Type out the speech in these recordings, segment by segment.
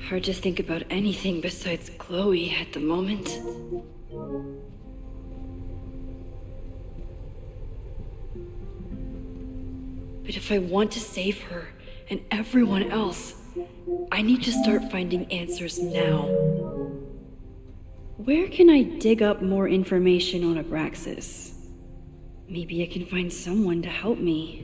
Hard to think about anything besides Chloe at the moment. But if I want to save her and everyone else, I need to start finding answers now. Where can I dig up more information on Abraxas? Maybe I can find someone to help me.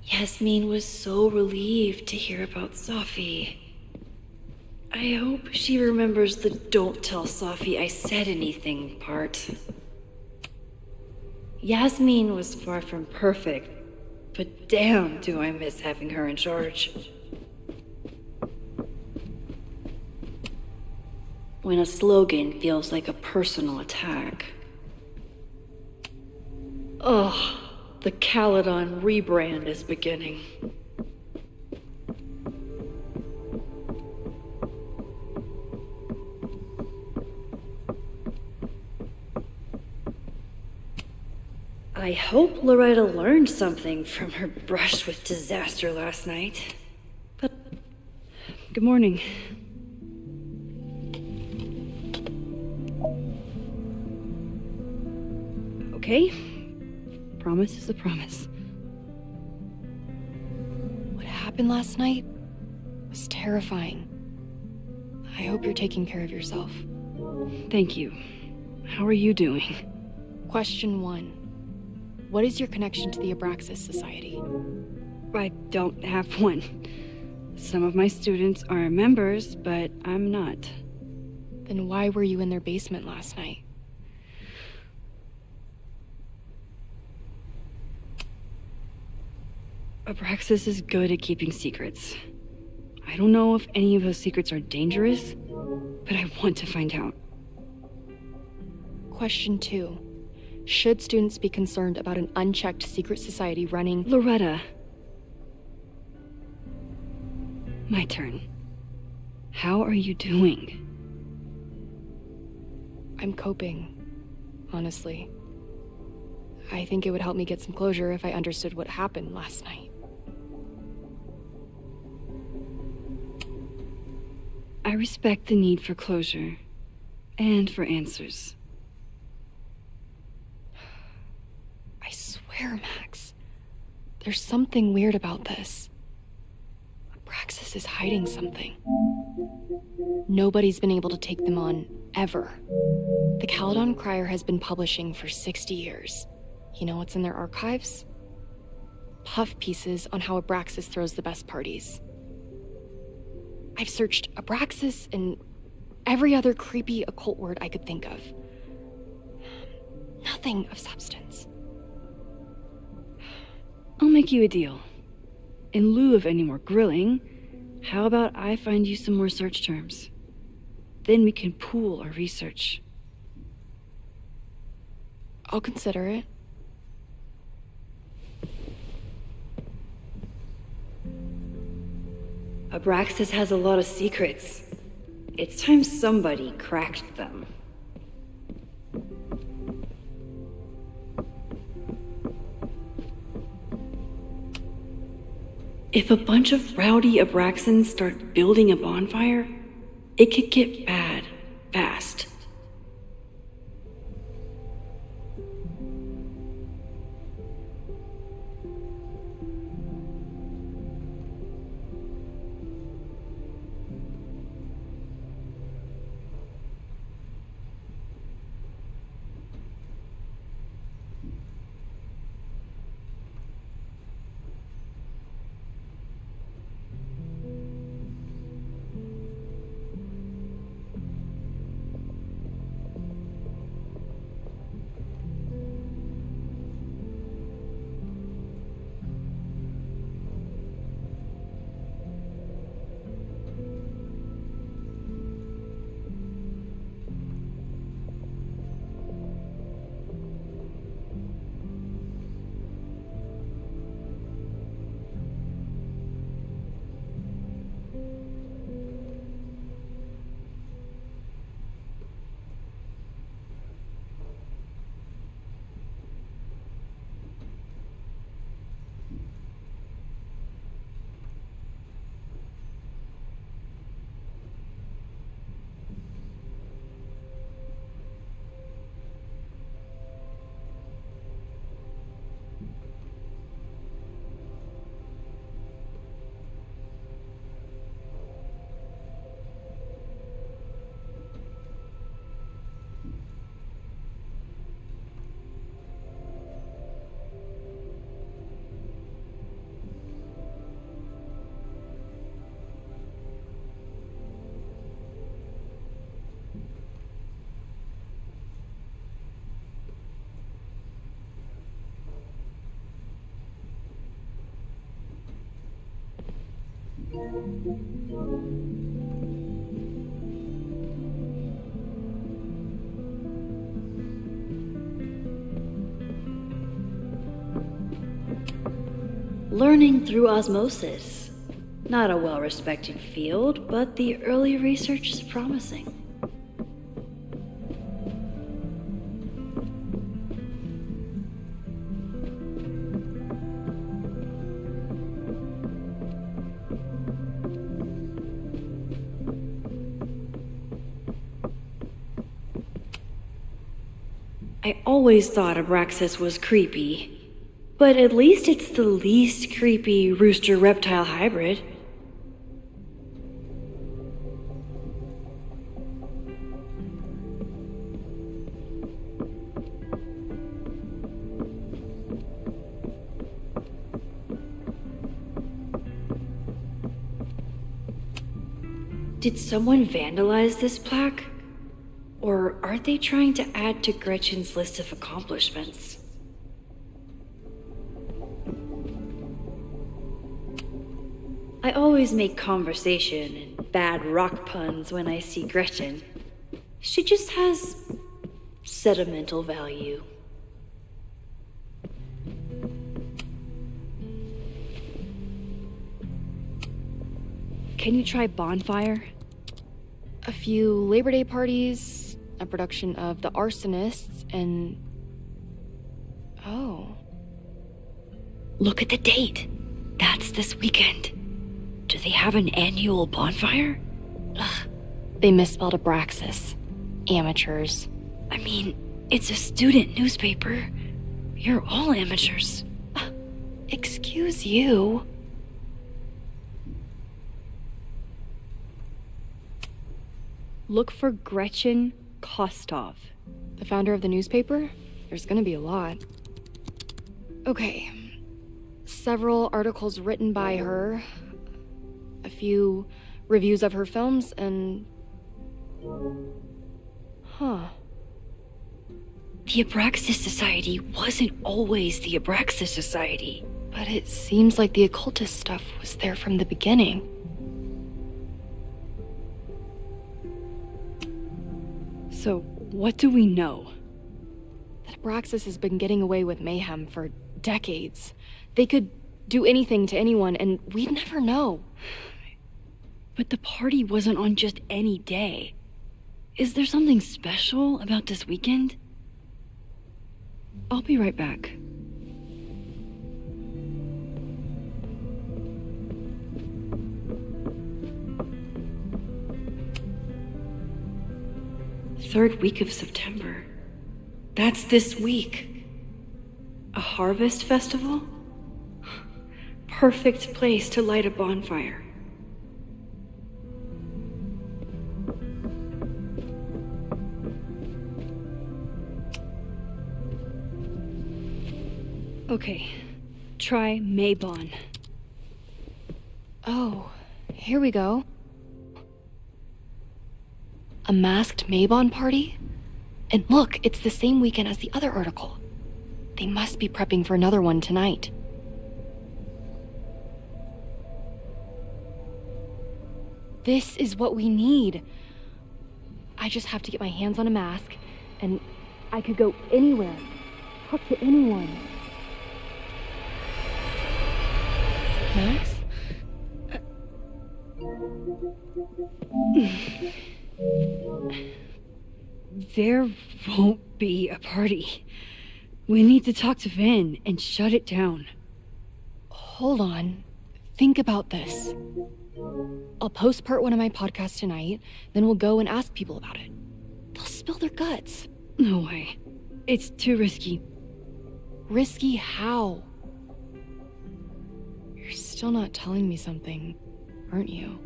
Yasmin was so relieved to hear about Safi. I hope she remembers the "don't tell Safi I said anything" part. Yasmin was far from perfect, but damn do I miss having her in charge. When a slogan feels like a personal attack. Ugh. The Caledon rebrand is beginning. I hope Loretta learned something from her brush with disaster last night. But, good morning. Okay. Promise is a promise. What happened last night was terrifying. I hope you're taking care of yourself. Thank you. How are you doing? Question 1. What is your connection to the Abraxas Society? I don't have one. Some of my students are members, but I'm not. Then why were you in their basement last night? Abraxas is good at keeping secrets. I don't know if any of those secrets are dangerous, but I want to find out. Question 2. Should students be concerned about an unchecked secret society running... Loretta. My turn. How are you doing? I'm coping, honestly. I think it would help me get some closure if I understood what happened last night. I respect the need for closure, and for answers. I swear, Max, there's something weird about this. Abraxas is hiding something. Nobody's been able to take them on, ever. The Caledon Crier has been publishing for 60 years. You know what's in their archives? Puff pieces on how Abraxas throws the best parties. I've searched Abraxas and every other creepy occult word I could think of. Nothing of substance. I'll make you a deal. In lieu of any more grilling, how about I find you some more search terms? Then we can pool our research. I'll consider it. Abraxas has a lot of secrets. It's time somebody cracked them. If a bunch of rowdy Abraxans start building a bonfire, it could get bad fast. Learning through osmosis. Not a well-respected field, but the early research is promising. I always thought Abraxas was creepy. But at least it's the least creepy rooster-reptile hybrid. Did someone vandalize this plaque? Or are they trying to add to Gretchen's list of accomplishments? I always make conversation and bad rock puns when I see Gretchen. She just has sentimental value. Can you try Bonfire? A few Labor Day parties, a production of The Arsonists, and... Oh. Look at the date. That's this weekend. Do they have an annual bonfire? Ugh. They misspelled Abraxas. Amateurs. I mean, it's a student newspaper. You're all amateurs. Excuse you? Look for Gretchen Kostov. The founder of the newspaper? There's gonna be a lot. Okay. Several articles written by her. A few reviews of her films, and... Huh. The Abraxas Society wasn't always the Abraxas Society. But it seems like the occultist stuff was there from the beginning. So, what do we know? That Abraxas has been getting away with mayhem for decades. They could do anything to anyone, and we'd never know. But the party wasn't on just any day. Is there something special about this weekend? I'll be right back. Third week of September. That's this week. A harvest festival? Perfect place to light a bonfire. Okay, try Maybon. Oh, here we go. A masked Maybon party? And look, it's the same weekend as the other article. They must be prepping for another one tonight. This is what we need. I just have to get my hands on a mask, and I could go anywhere, talk to anyone. Max? There won't be a party. We need to talk to Vin and shut it down. Hold on. Think about this. I'll post part one of my podcast tonight, then we'll go and ask people about it. They'll spill their guts. No way. It's too risky. Risky how? You're still not telling me something, aren't you?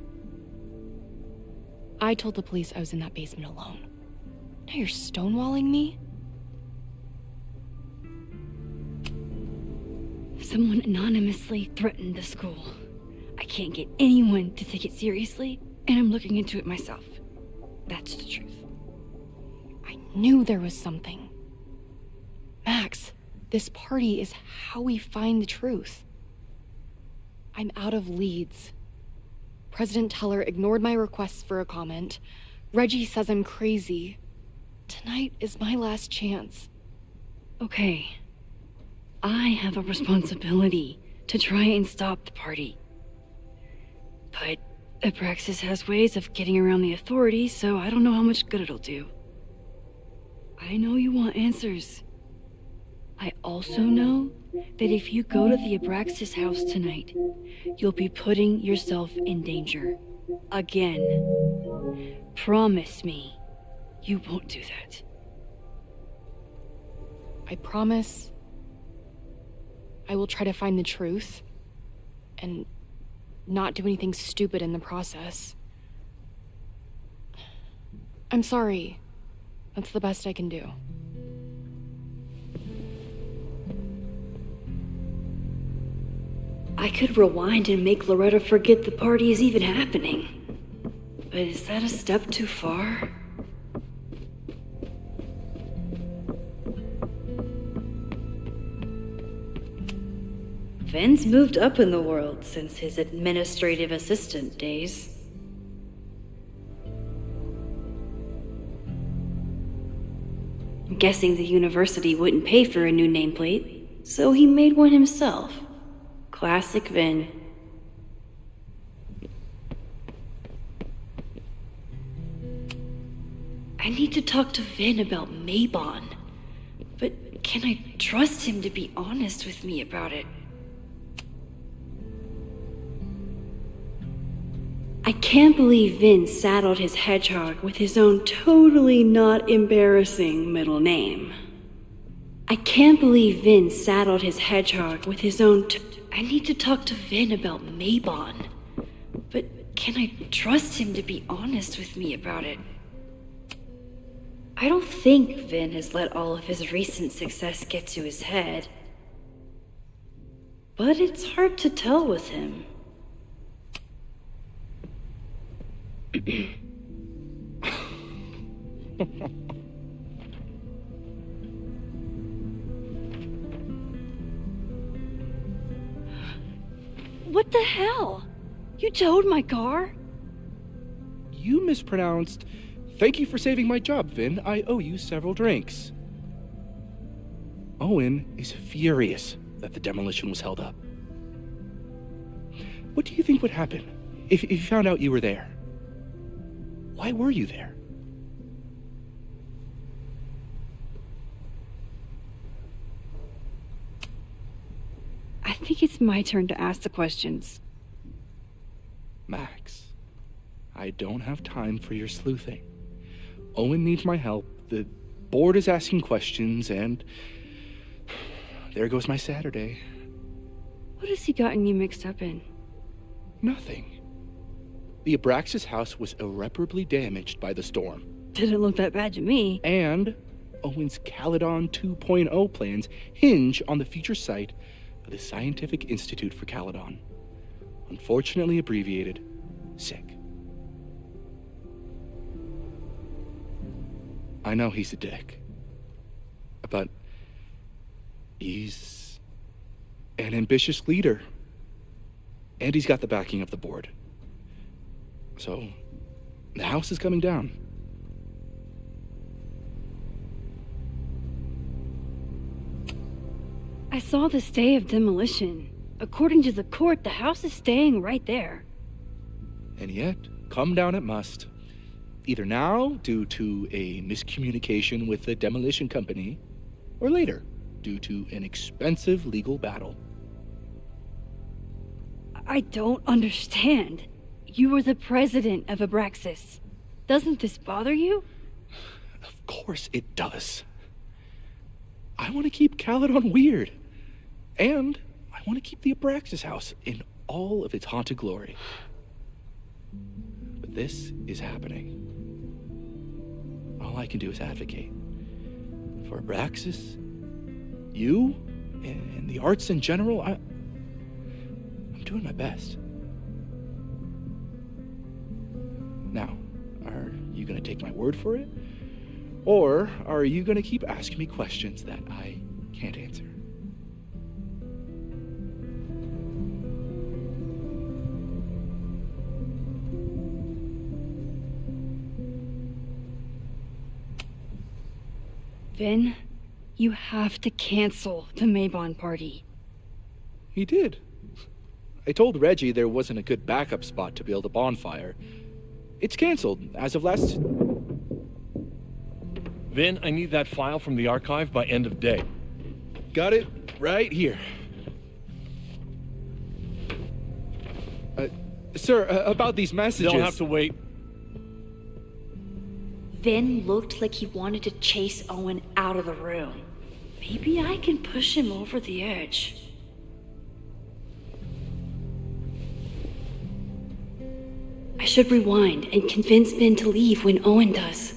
I told the police I was in that basement alone. Now you're stonewalling me? Someone anonymously threatened the school. I can't get anyone to take it seriously, and I'm looking into it myself. That's the truth. I knew there was something. Max, this party is how we find the truth. I'm out of leads. President Teller ignored my requests for a comment. Reggie says I'm crazy. Tonight is my last chance. Okay. I have a responsibility to try and stop the party. But Abraxas has ways of getting around the authorities, so I don't know how much good it'll do. I know you want answers. I also know that if you go to the Abraxas house tonight, you'll be putting yourself in danger. Again. Promise me you won't do that. I promise I will try to find the truth and not do anything stupid in the process. I'm sorry. That's the best I can do. I could rewind and make Loretta forget the party is even happening. But is that a step too far? Finn's moved up in the world since his administrative assistant days. I'm guessing the university wouldn't pay for a new nameplate, so he made one himself. Classic Vin. I need to talk to Vin about Mabon, but can I trust him to be honest with me about it? I can't believe Vin saddled his hedgehog with his own totally not embarrassing middle name. I can't believe Vin saddled his hedgehog with his own I need to talk to Vin about Mabon, but can I trust him to be honest with me about it? I don't think Vin has let all of his recent success get to his head. But it's hard to tell with him. What the hell? You towed my car? You mispronounced, "Thank you for saving my job, Vin. I owe you several drinks." Owen is furious that the demolition was held up. What do you think would happen if he found out you were there? Why were you there? I think it's my turn to ask the questions. Max, I don't have time for your sleuthing. Owen needs my help, the board is asking questions, and there goes my Saturday. What has he gotten you mixed up in? Nothing. The Abraxas house was irreparably damaged by the storm. Didn't look that bad to me. And Owen's Caledon 2.0 plans hinge on the future site of the Scientific Institute for Caledon. Unfortunately abbreviated, SICK. I know he's a dick, but he's an ambitious leader, and he's got the backing of the board. So, the house is coming down. I saw the stay of demolition. According to the court, the house is staying right there. And yet, come down it must. Either now, due to a miscommunication with the demolition company, or later, due to an expensive legal battle. I don't understand. You were the president of Abraxas. Doesn't this bother you? Of course it does. I want to keep Caledon weird. And I want to keep the Abraxas house in all of its haunted glory. But this is happening. All I can do is advocate. For Abraxas, you, and the arts in general, I'm doing my best. Now, are you going to take my word for it? Or are you going to keep asking me questions that I can't answer? Vin, you have to cancel the Maybon party. He did. I told Reggie there wasn't a good backup spot to build a bonfire. It's canceled as of last... Vin, I need that file from the archive by end of day. Got it right here. Sir, about these messages... They'll have to wait. Vin looked like he wanted to chase Owen out of the room. Maybe I can push him over the edge. I should rewind and convince Vin to leave when Owen does.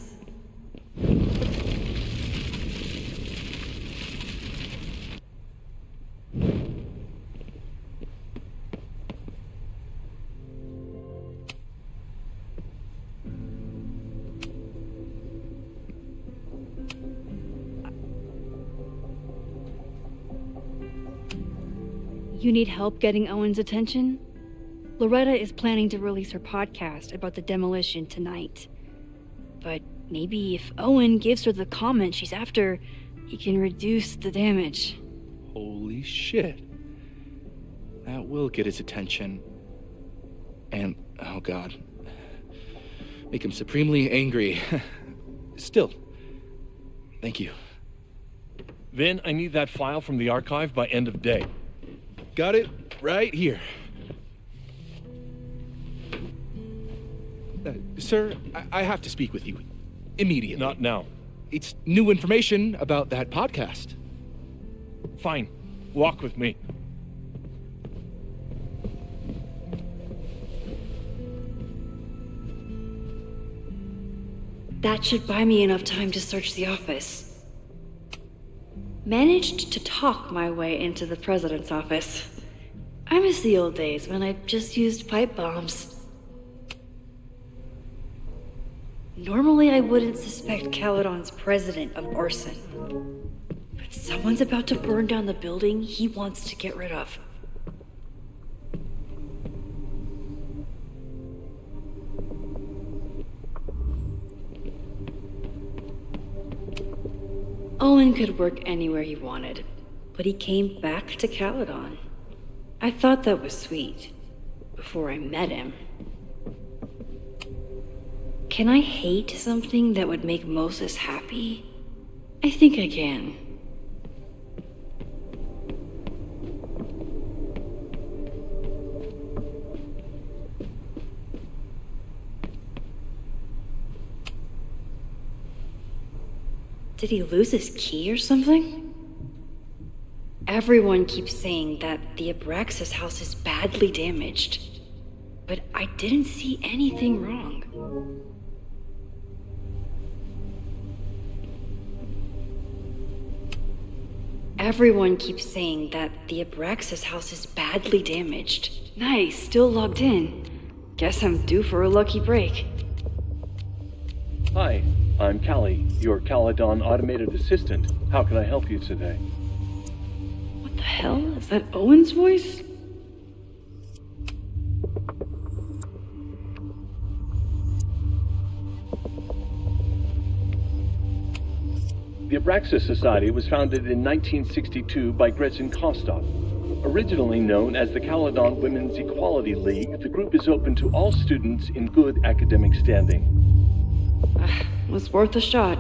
You need help getting Owen's attention? Loretta is planning to release her podcast about the demolition tonight. But maybe if Owen gives her the comment she's after, he can reduce the damage. Holy shit. That will get his attention. And, oh god, make him supremely angry. Still, thank you. Vin, I need that file from the archive by end of day. Got it right here. Sir, I have to speak with you immediately. Not now. It's new information about that podcast. Fine. Walk with me. That should buy me enough time to search the office. Managed to talk my way into the president's office. I miss the old days when I just used pipe bombs. Normally I wouldn't suspect Caledon's president of arson. But someone's about to burn down the building he wants to get rid of. Owen could work anywhere he wanted, but he came back to Caledon. I thought that was sweet, before I met him. Can I hate something that would make Moses happy? I think I can. Did he lose his key or something? Everyone keeps saying that the Abraxas house is badly damaged, but I didn't see anything wrong. Everyone keeps saying that the Abraxas house is badly damaged. Nice, still logged in. Guess I'm due for a lucky break. Hi, I'm Callie, your Caledon automated assistant. How can I help you today? What the hell? Is that Owen's voice? The Abraxas Society was founded in 1962 by Gretchen Kostov. Originally known as the Caledon Women's Equality League, the group is open to all students in good academic standing. Was worth a shot.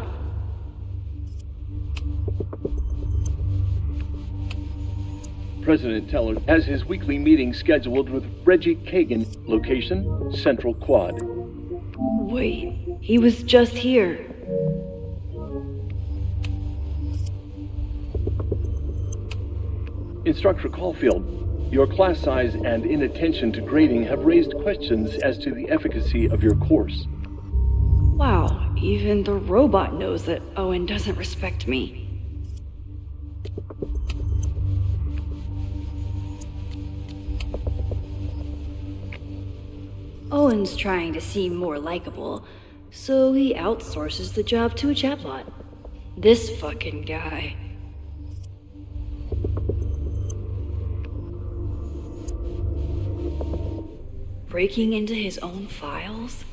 President Teller has his weekly meeting scheduled with Reggie Kagan. Location, Central Quad. Wait, he was just here. Instructor Caulfield, your class size and inattention to grading have raised questions as to the efficacy of your course. Wow, even the robot knows that Owen doesn't respect me. Owen's trying to seem more likable, so he outsources the job to a chatbot. This fucking guy. Breaking into his own files?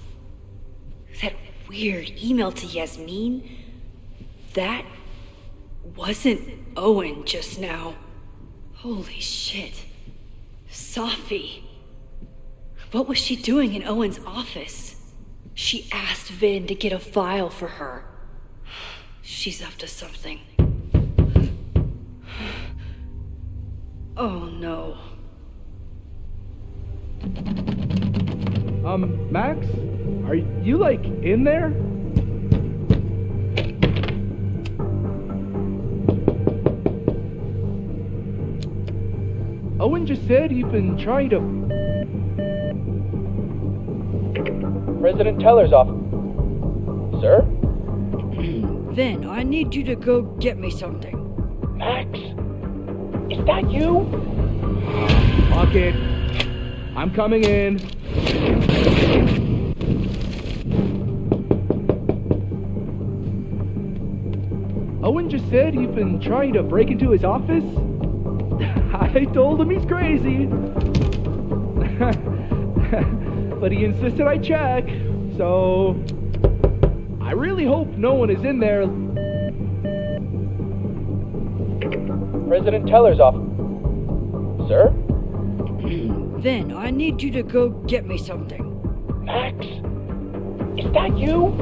That weird email to Yasmin? That wasn't Owen just now. Holy shit. Safi. What was she doing in Owen's office? She asked Vin to get a file for her. She's up to something. Oh no. Max? Are you, like, in there? Owen just said you've been trying to... President Teller's office. Sir? Vin, I need you to go get me something. Max? Is that you? Fuck it. I'm coming in. Owen just said you've been trying to break into his office? I told him he's crazy. But he insisted I check, so... I really hope no one is in there. President Teller's office. Sir? Vin, I need you to go get me something. Max? Is that you?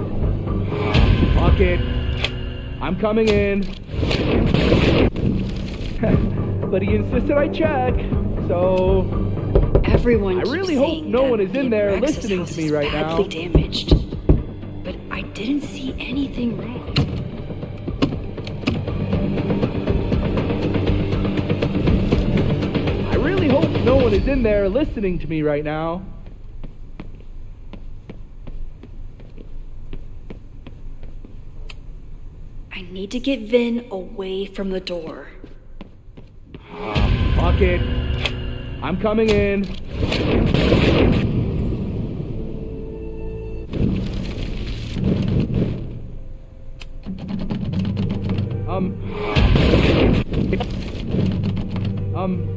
Fuck it. I'm coming in. But he insisted I check, so... Everyone I keeps really hope saying no that one is in the there Abraxas listening house to me is right now. badly damaged. But I didn't see anything wrong. I really hope no one is in there listening to me right now. I need to get Vin away from the door. Fuck it. I'm coming in.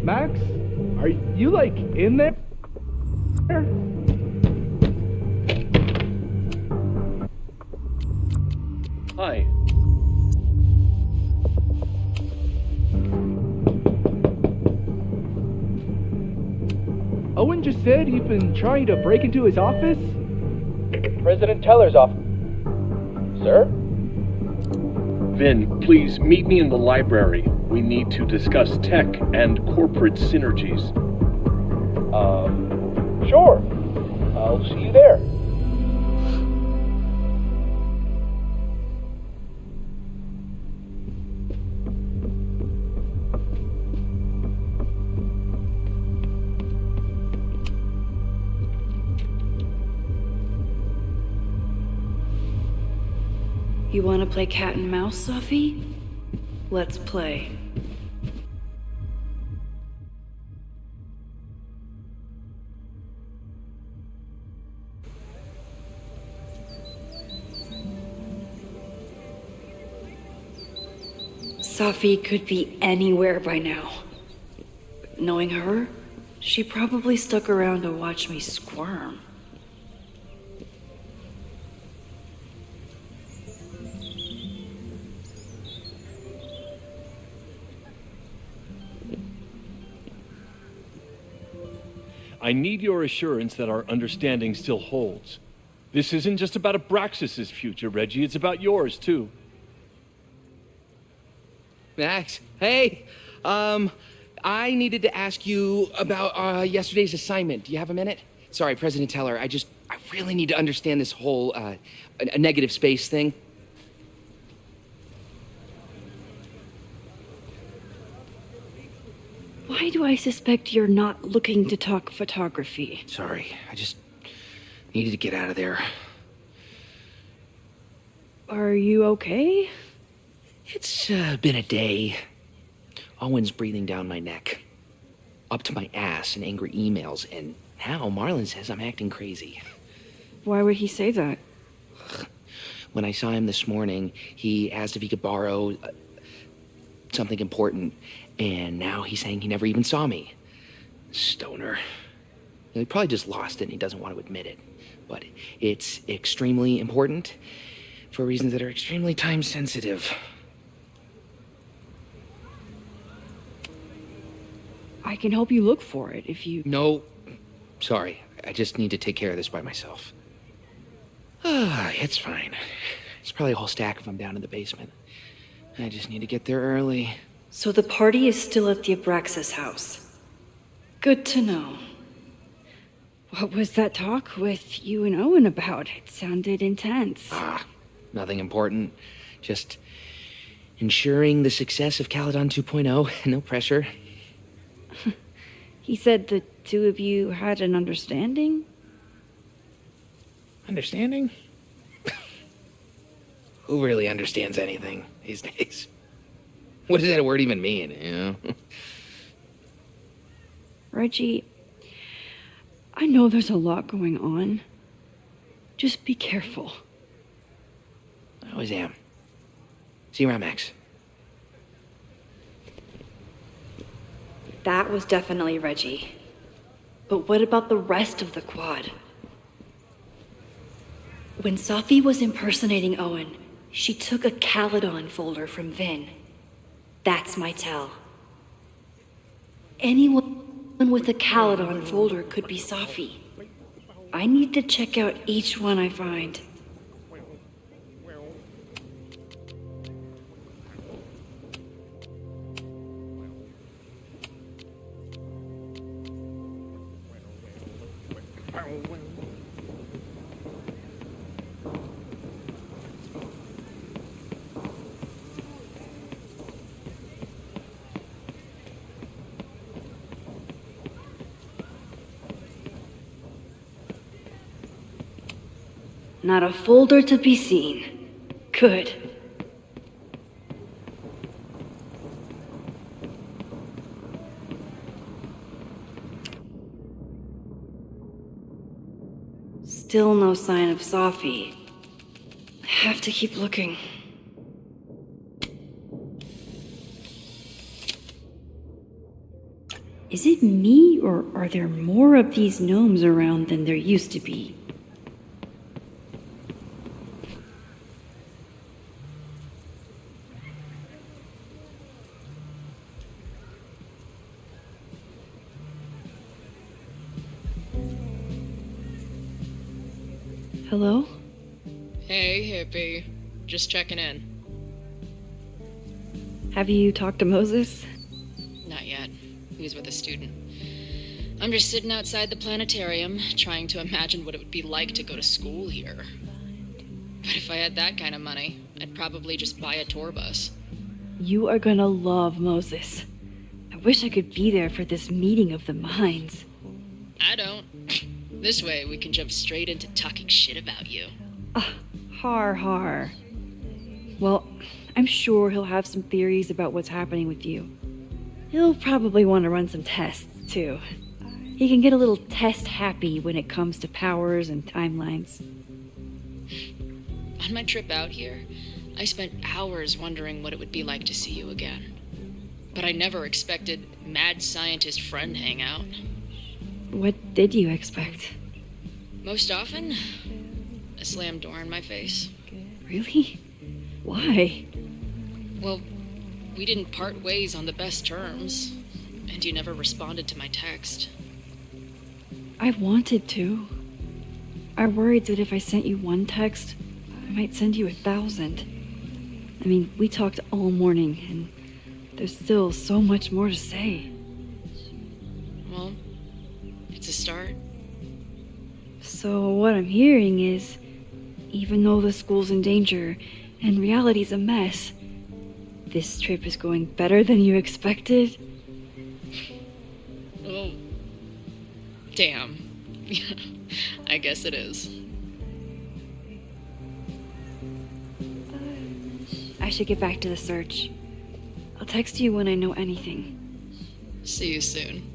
Max? Are you, like, in there? Hi. Owen just said you've been trying to break into his office? President Teller's office. Sir? Vin, please meet me in the library. We need to discuss tech and corporate synergies. Sure. I'll see you there. You want to play cat and mouse, Safi? Let's play. Safi could be anywhere by now. Knowing her, she probably stuck around to watch me squirm. I need your assurance that our understanding still holds. This isn't just about Abraxas' future, Reggie. It's about yours, too. Max, hey, I needed to ask you about yesterday's assignment. Do you have a minute? Sorry, President Teller, I really need to understand this whole a negative space thing. Why do I suspect you're not looking to talk photography? Sorry, I just needed to get out of there. Are you okay? It's been a day. Owen's breathing down my neck, up to my ass in angry emails, and now Marlon says I'm acting crazy. Why would he say that? When I saw him this morning, he asked if he could borrow something important, and now he's saying he never even saw me. Stoner. He probably just lost it and he doesn't want to admit it. But it's extremely important for reasons that are extremely time sensitive. I can help you look for it if you... No, sorry. I just need to take care of this by myself. It's fine. It's probably a whole stack of them down in the basement. I just need to get there early. So the party is still at the Abraxas house. Good to know. What was that talk with you and Owen about? It sounded intense. Nothing important. Just ensuring the success of Caledon 2.0. No pressure. He said the two of you had an understanding? Understanding? Who really understands anything these days? What does that word even mean, you know? Reggie, I know there's a lot going on. Just be careful. I always am. See you around, Max. That was definitely Reggie. But what about the rest of the quad? When Safi was impersonating Owen, she took a Caledon folder from Vin. That's my tell. Anyone with a Caledon folder could be Safi. I need to check out each one I find. Not a folder to be seen. Good. Still no sign of Safi. I have to keep looking. Is it me, or are there more of these gnomes around than there used to be? Hello? Hey, hippie. Just checking in. Have you talked to Moses? Not yet. He was with a student. I'm just sitting outside the planetarium, trying to imagine what it would be like to go to school here. But if I had that kind of money, I'd probably just buy a tour bus. You are gonna love Moses. I wish I could be there for this meeting of the minds. I don't. This way, we can jump straight into talking shit about you. Har. Well, I'm sure he'll have some theories about what's happening with you. He'll probably want to run some tests, too. He can get a little test happy when it comes to powers and timelines. On my trip out here, I spent hours wondering what it would be like to see you again. But I never expected mad scientist friend hangout. What did you expect? Most often, a slammed door in my face. Really? Why? Well, we didn't part ways on the best terms, and you never responded to my text. I wanted to. I worried that if I sent you one text, I might send you 1,000. I mean, we talked all morning, and there's still so much more to say. Well, it's a start. So what I'm hearing is, even though the school's in danger and reality's a mess, this trip is going better than you expected? Oh, damn. I guess it is. I should get back to the search. I'll text you when I know anything. See you soon.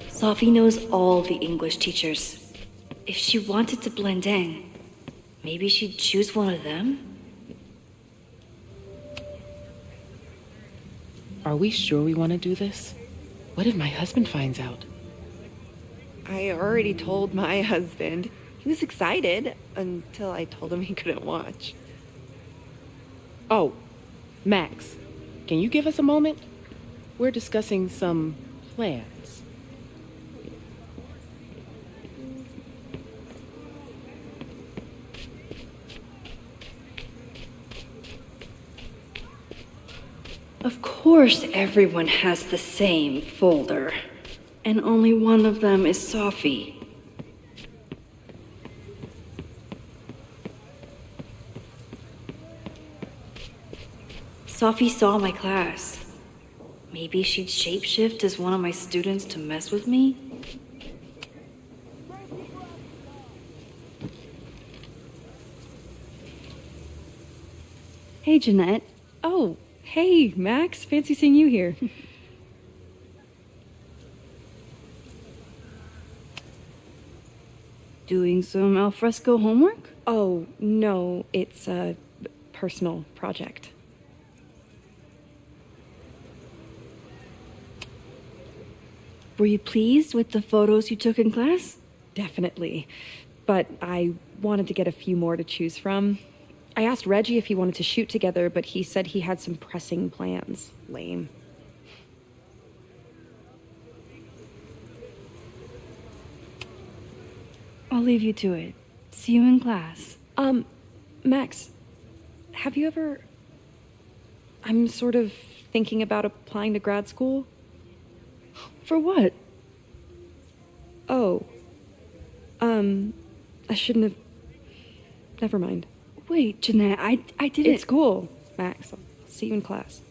Safi knows all the English teachers. If she wanted to blend in, maybe she'd choose one of them? Are we sure we want to do this? What if my husband finds out? I already told my husband. He was excited until I told him he couldn't watch. Oh, Max, can you give us a moment? We're discussing some plans. Of course, everyone has the same folder, and only one of them is Sophie. Sophie saw my class. Maybe she'd shapeshift as one of my students to mess with me? Hey, Jeanette. Oh, hey, Max. Fancy seeing you here. Doing some alfresco homework? Oh, no, it's a personal project. Were you pleased with the photos you took in class? Definitely. But I wanted to get a few more to choose from. I asked Reggie if he wanted to shoot together, but he said he had some pressing plans. Lame. I'll leave you to it. See you in class. Max, have you ever... I'm sort of thinking about applying to grad school. For what? Oh. I shouldn't have... Never mind. Wait, Jeanette, I didn't... It's cool, Max. I'll see you in class.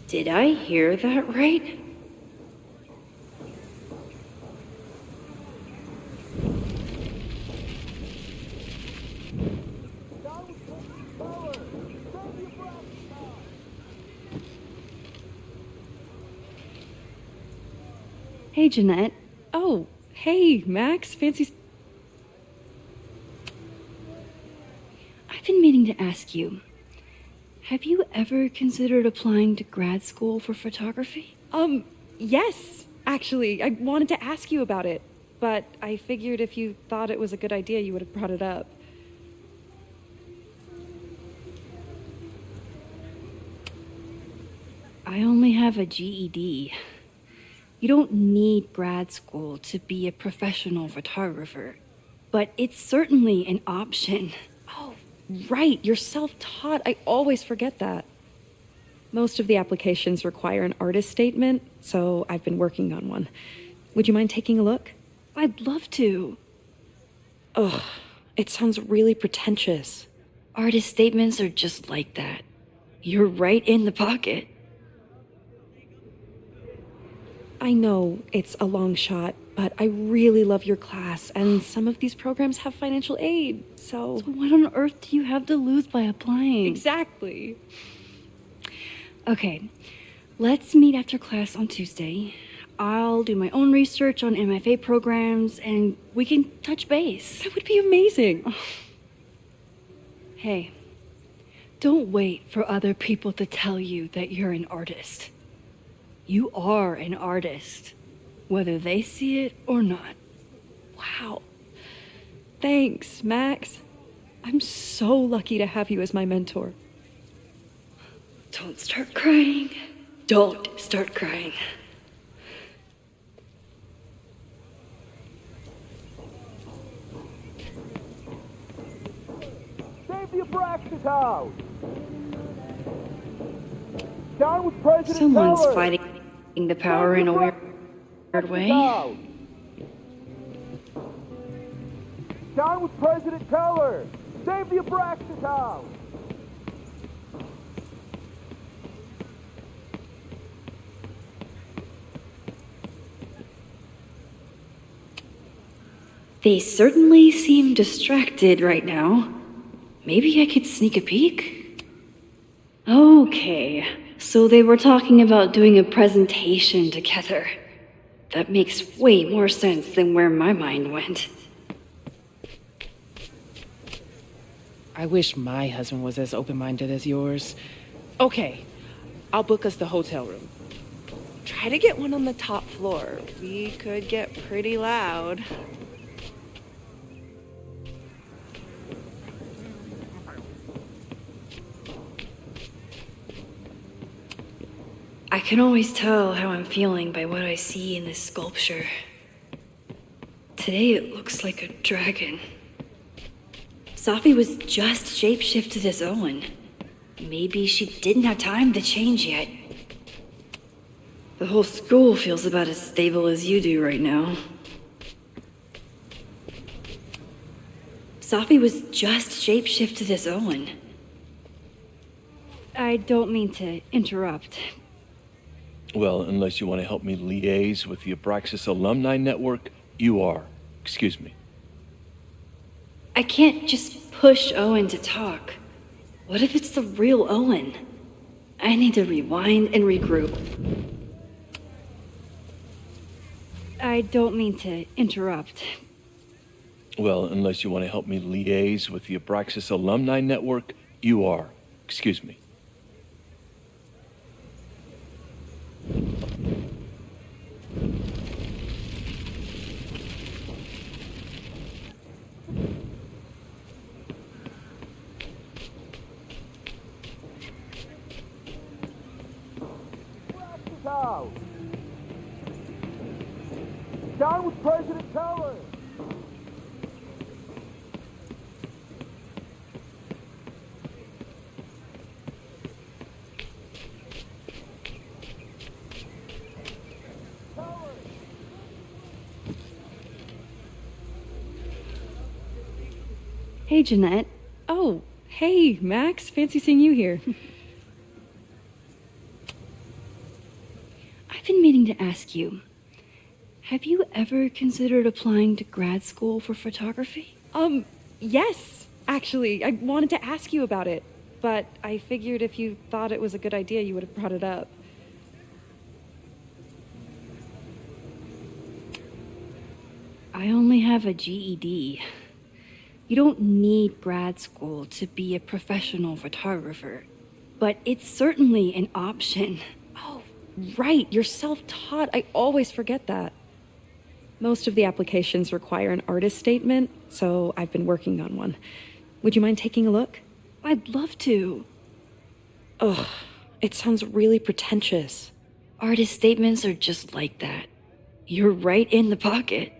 Did I hear that right? Hey, Jeanette. Oh, hey, Max. Fancy... I've been meaning to ask you. Have you ever considered applying to grad school for photography? Yes. Actually, I wanted to ask you about it. But I figured if you thought it was a good idea, you would have brought it up. I only have a GED. You don't need grad school to be a professional photographer, but it's certainly an option. Oh, right. You're self-taught. I always forget that. Most of the applications require an artist statement, so I've been working on one. Would you mind taking a look? I'd love to. Ugh, it sounds really pretentious. Artist statements are just like that. You're right in the pocket. I know it's a long shot, but I really love your class, and some of these programs have financial aid, so... So what on earth do you have to lose by applying? Exactly. Okay, let's meet after class on Tuesday. I'll do my own research on MFA programs, and we can touch base. That would be amazing. Hey, don't wait for other people to tell you that you're an artist. You are an artist, whether they see it or not. Wow. Thanks, Max. I'm so lucky to have you as my mentor. Don't start crying. Don't start crying. Save the Abraxas house! Down with President Someone's Teller! fighting the power in a weird way. Down with President Teller! Save the Abraxas house! They certainly seem distracted right now. Maybe I could sneak a peek? Okay, so they were talking about doing a presentation together. That makes way more sense than where my mind went. I wish my husband was as open-minded as yours. Okay, I'll book us the hotel room. Try to get one on the top floor. We could get pretty loud. I can always tell how I'm feeling by what I see in this sculpture. Today it looks like a dragon. Safi was just shapeshifted as Owen. Maybe she didn't have time to change yet. The whole school feels about as stable as you do right now. Safi was just shapeshifted as Owen. I don't mean to interrupt. Well, unless you want to help me liaise with the Abraxas Alumni Network, you are. Excuse me. I can't just push Owen to talk. What if it's the real Owen? I need to rewind and regroup. I don't mean to interrupt. Well, unless you want to help me liaise with the Abraxas Alumni Network, you are. Excuse me. Out. Down with President Teller. Hey, Jeanette. Oh, hey, Max. Fancy seeing you here. I've been meaning to ask you, have you ever considered applying to grad school for photography? Yes. Actually, I wanted to ask you about it, but I figured if you thought it was a good idea, you would have brought it up. I only have a GED. You don't need grad school to be a professional photographer, but it's certainly an option. Oh, right. You're self-taught. I always forget that. Most of the applications require an artist statement, so I've been working on one. Would you mind taking a look? I'd love to. Ugh, it sounds really pretentious. Artist statements are just like that. You're right in the pocket.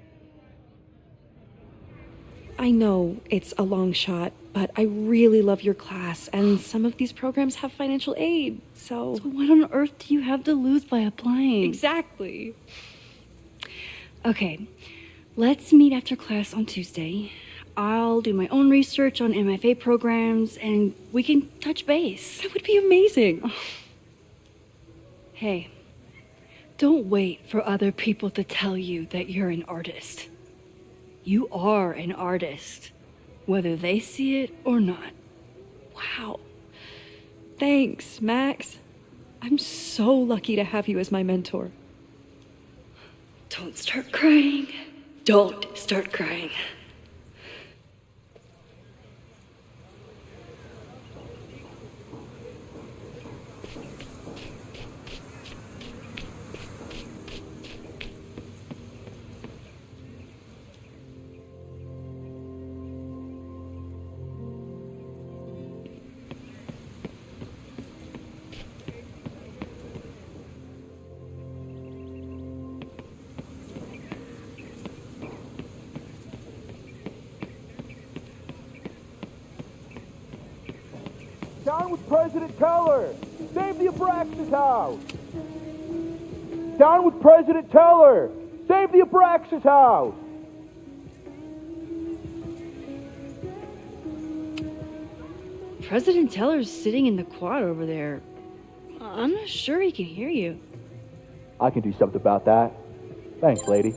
I know it's a long shot, but I really love your class, and some of these programs have financial aid, so... So what on earth do you have to lose by applying? Exactly. Okay, let's meet after class on Tuesday. I'll do my own research on MFA programs, and we can touch base. That would be amazing. Hey, don't wait for other people to tell you that you're an artist. You are an artist, whether they see it or not. Wow. Thanks, Max. I'm so lucky to have you as my mentor. Don't start crying. Don't start crying. Down with President Teller. Save the Abraxas house. Down with President Teller. Save the Abraxas house. President Teller's sitting in the quad over there. I'm not sure he can hear you. I can do something about that. Thanks, lady.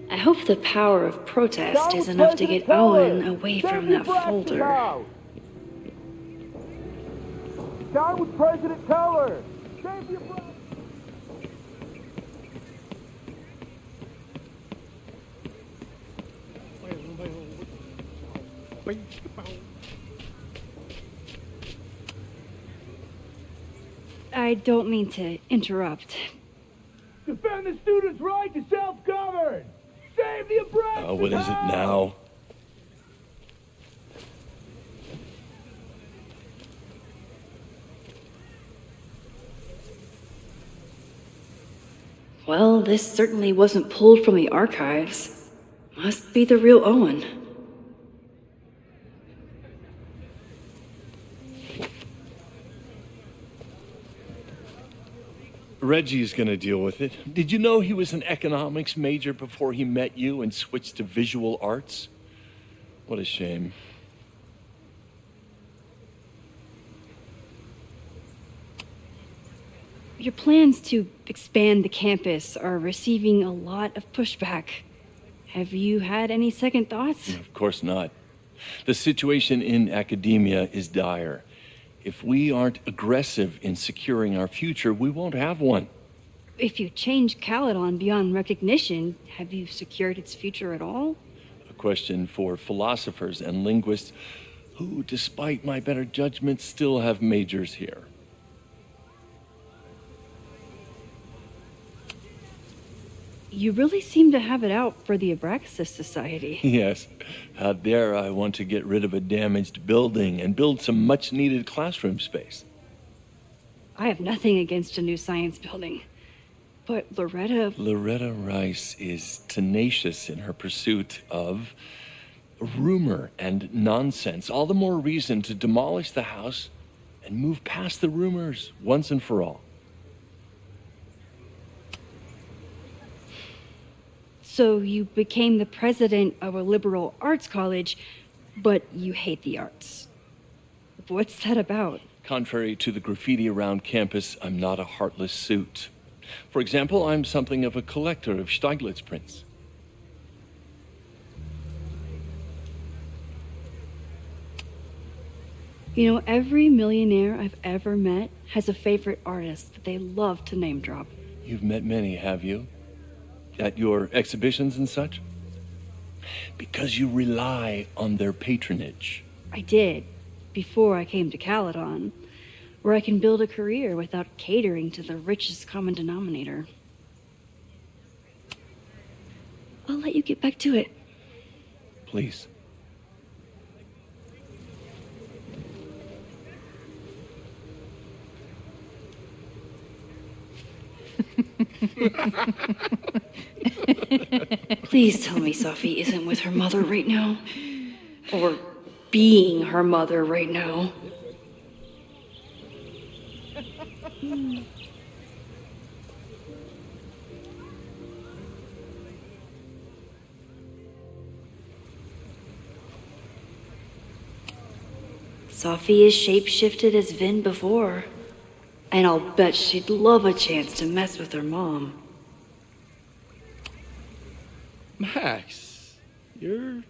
I hope the power of protest is enough to get Owen away from that folder. Down with President Teller. Save the Abraxas. I don't mean to interrupt. Defend the students' right to self-govern! Save the Abraxas! What is it now? Well, this certainly wasn't pulled from the archives. Must be the real Owen. Reggie's gonna deal with it. Did you know he was an economics major before he met you and switched to visual arts? What a shame. Your plans to expand the campus are receiving a lot of pushback. Have you had any second thoughts? Of course not. The situation in academia is dire. If we aren't aggressive in securing our future, we won't have one. If you change Caledon beyond recognition, have you secured its future at all? A question for philosophers and linguists who, despite my better judgment, still have majors here. You really seem to have it out for the Abraxas Society. Yes, out there I want to get rid of a damaged building and build some much-needed classroom space. I have nothing against a new science building. But Loretta Rice is tenacious in her pursuit of rumor and nonsense. All the more reason to demolish the house and move past the rumors once and for all. So you became the president of a liberal arts college, but you hate the arts. What's that about? Contrary to the graffiti around campus, I'm not a heartless suit. For example, I'm something of a collector of Stieglitz prints. You know, every millionaire I've ever met has a favorite artist that they love to name drop. You've met many, have you? At your exhibitions and such? Because you rely on their patronage. I did, before I came to Caledon, where I can build a career without catering to the richest common denominator. I'll let you get back to it. Please. Please tell me Safi isn't with her mother right now. Or being her mother right now. Safi is shapeshifted as Vin before. And I'll bet she'd love a chance to mess with her mom. Max, you're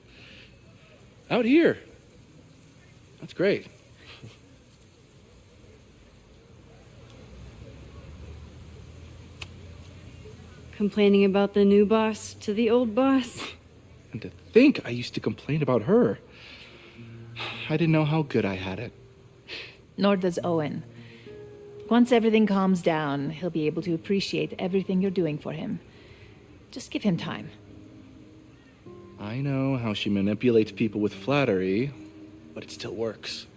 out here. That's great. Complaining about the new boss to the old boss? And to think I used to complain about her. I didn't know how good I had it. Nor does Owen. Once everything calms down, he'll be able to appreciate everything you're doing for him. Just give him time. I know how she manipulates people with flattery, but it still works.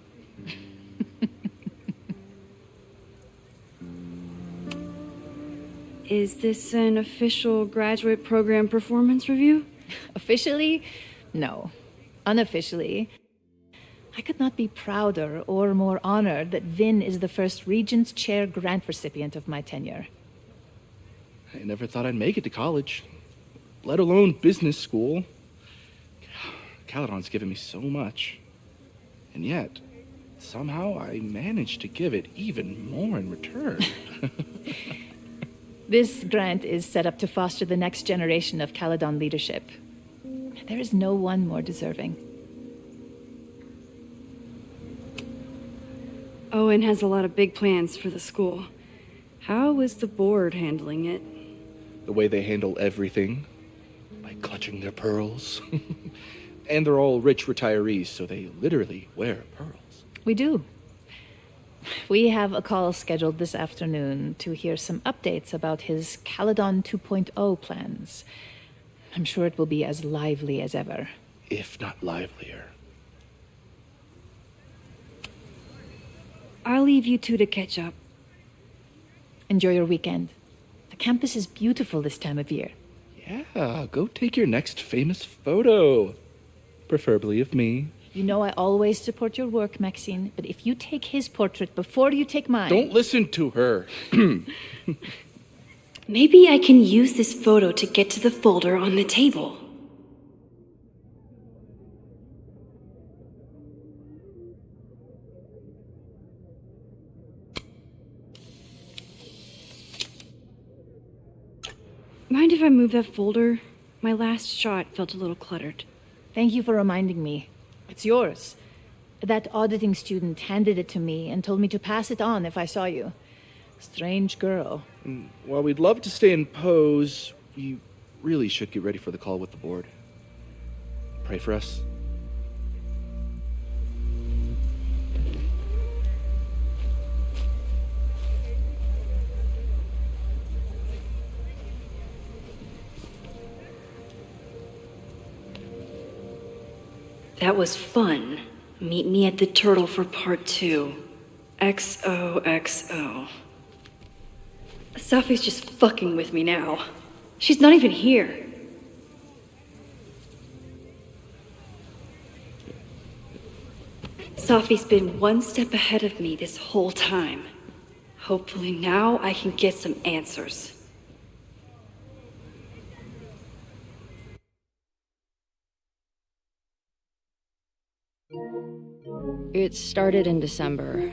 Is this an official graduate program performance review? Officially? No. Unofficially, I could not be prouder or more honored that Vin is the first Regent's Chair grant recipient of my tenure. I never thought I'd make it to college, let alone business school. Caledon's given me so much. And yet, somehow I managed to give it even more in return. This grant is set up to foster the next generation of Caledon leadership. There is no one more deserving. Owen has a lot of big plans for the school. How is the board handling it? The way they handle everything, by clutching their pearls. And they're all rich retirees, so they literally wear pearls. We do. We have a call scheduled this afternoon to hear some updates about his Caledon 2.0 plans. I'm sure it will be as lively as ever. If not livelier. I'll leave you two to catch up. Enjoy your weekend. The campus is beautiful this time of year. Yeah, go take your next famous photo. Preferably of me. You know I always support your work, Maxine, but if you take his portrait before you take mine... Don't listen to her. Maybe I can use this photo to get to the folder on the table. Mind if I move that folder? My last shot felt a little cluttered. Thank you for reminding me. It's yours. That auditing student handed it to me and told me to pass it on if I saw you. Strange girl. While we'd love to stay in pose, we really should get ready for the call with the board. Pray for us. That was fun. Meet me at the Turtle for part 2. XOXO. Safi's just fucking with me now. She's not even here. Safi's been one step ahead of me this whole time. Hopefully now I can get some answers. It started in December.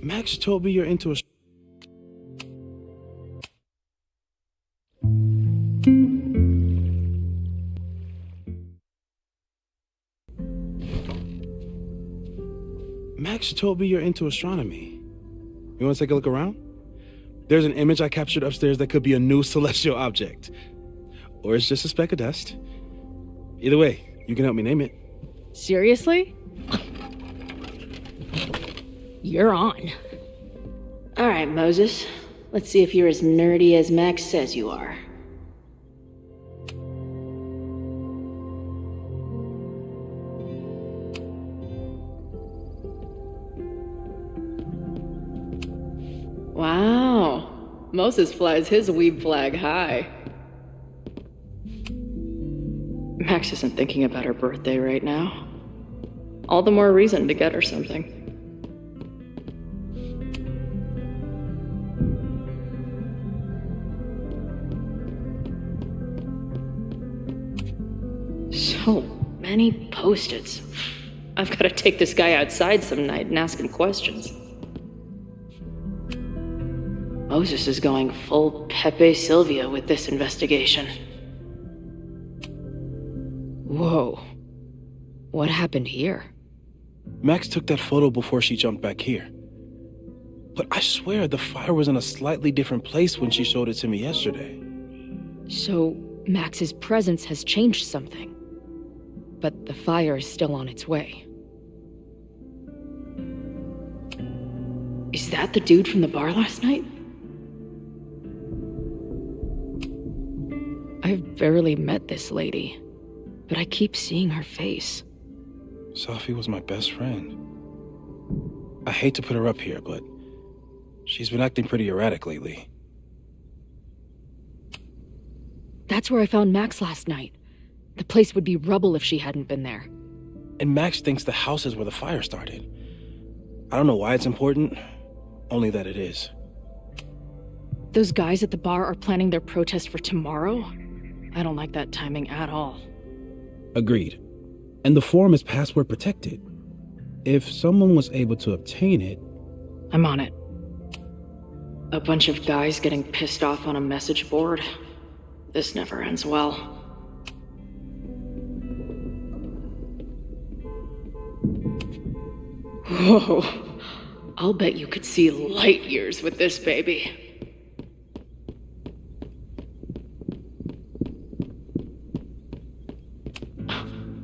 Max told me you're into a... Max told me you're into astronomy. You want to take a look around? There's an image I captured upstairs that could be a new celestial object. Or it's just a speck of dust. Either way, you can help me name it. Seriously? You're on. All right, Moses. Let's see if you're as nerdy as Max says you are. Wow. Moses flies his weeb flag high. Max isn't thinking about her birthday right now. All the more reason to get her something. So many post-its. I've got to take this guy outside some night and ask him questions. Moses is going full Pepe Silvia with this investigation. Whoa. What happened here? Max took that photo before she jumped back here. But I swear the fire was in a slightly different place when she showed it to me yesterday. So, Max's presence has changed something. But the fire is still on its way. Is that the dude from the bar last night? I've barely met this lady, but I keep seeing her face. Sophie was my best friend. I hate to put her up here, but she's been acting pretty erratic lately. That's where I found Max last night. The place would be rubble if she hadn't been there. And Max thinks the house is where the fire started. I don't know why it's important, only that it is. Those guys at the bar are planning their protest for tomorrow? I don't like that timing at all. Agreed. And the forum is password protected. If someone was able to obtain it... I'm on it. A bunch of guys getting pissed off on a message board. This never ends well. Whoa. I'll bet you could see light years with this baby.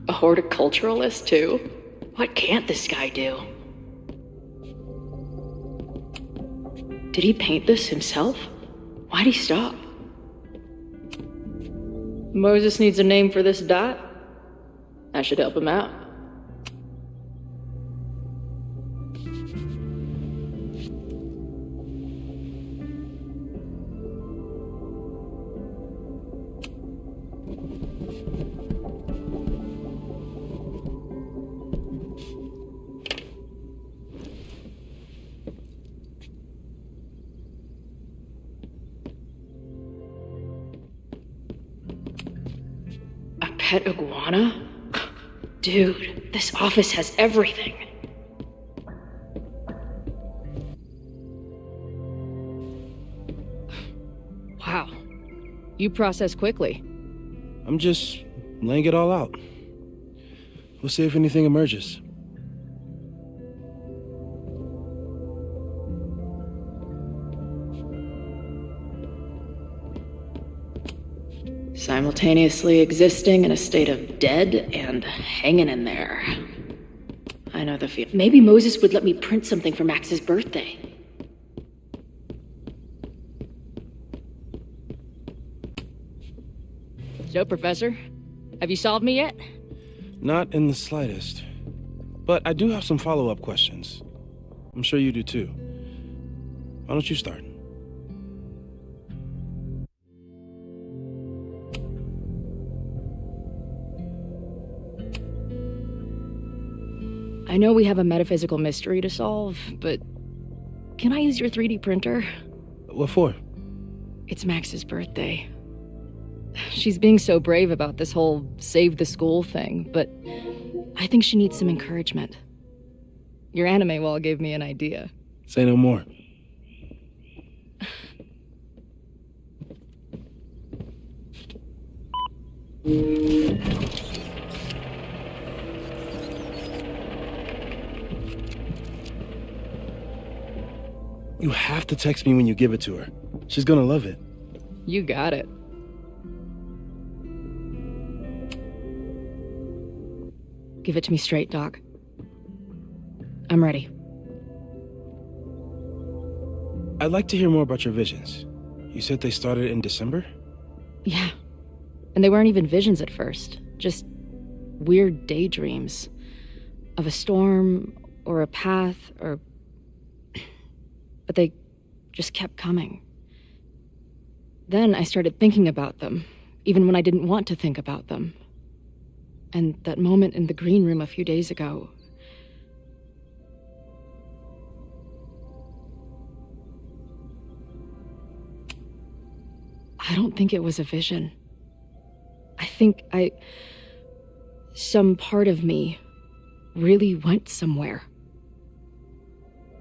A horticulturalist, too? What can't this guy do? Did he paint this himself? Why'd he stop? Moses needs a name for this dot. I should help him out. Pet iguana? Dude, this office has everything. Wow. You process quickly. I'm just laying it all out. We'll see if anything emerges. Simultaneously existing in a state of dead and hanging in there. I know the feel. Maybe Moses would let me print something for Max's birthday. So, Professor, have you solved me yet? Not in the slightest. But I do have some follow-up questions. I'm sure you do too. Why don't you start? I know we have a metaphysical mystery to solve, but can I use your 3D printer? What for? It's Max's birthday. She's being so brave about this whole save the school thing, but I think she needs some encouragement. Your anime wall gave me an idea. Say no more. You have to text me when you give it to her. She's gonna love it. You got it. Give it to me straight, Doc. I'm ready. I'd like to hear more about your visions. You said they started in December? Yeah. And they weren't even visions at first. Just weird daydreams. Of a storm, or a path, or... But they just kept coming. Then I started thinking about them, even when I didn't want to think about them. And that moment in the green room a few days ago... I don't think it was a vision. I think some part of me really went somewhere.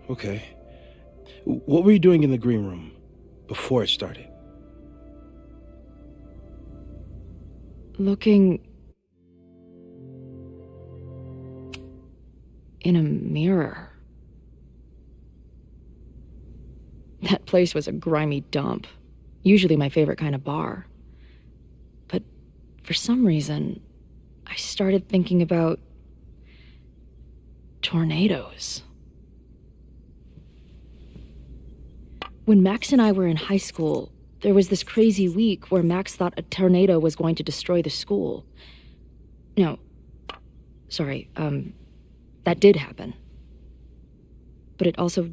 Okay. What were you doing in the green room before it started? Looking in a mirror. That place was a grimy dump. Usually my favorite kind of bar. But for some reason, I started thinking about tornadoes. When Max and I were in high school, there was this crazy week where Max thought a tornado was going to destroy the school. No, sorry, that did happen. But it also...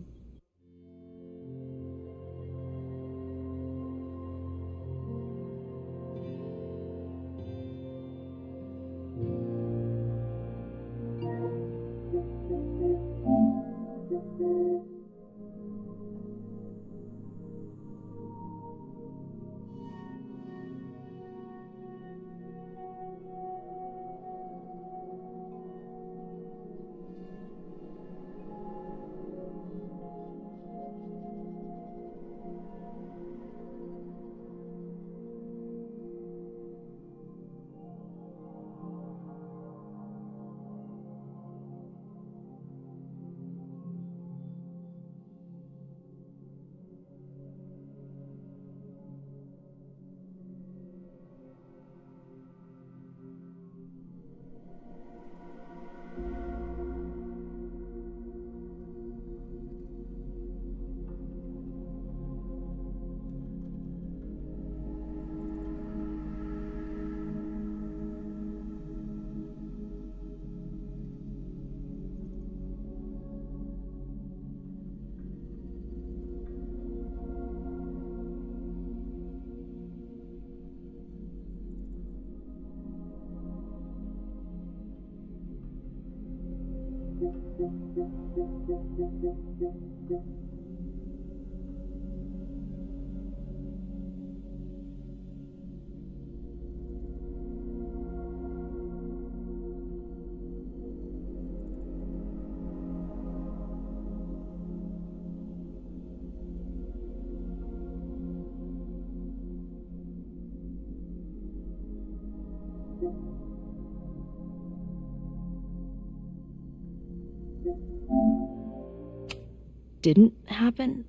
didn't happen?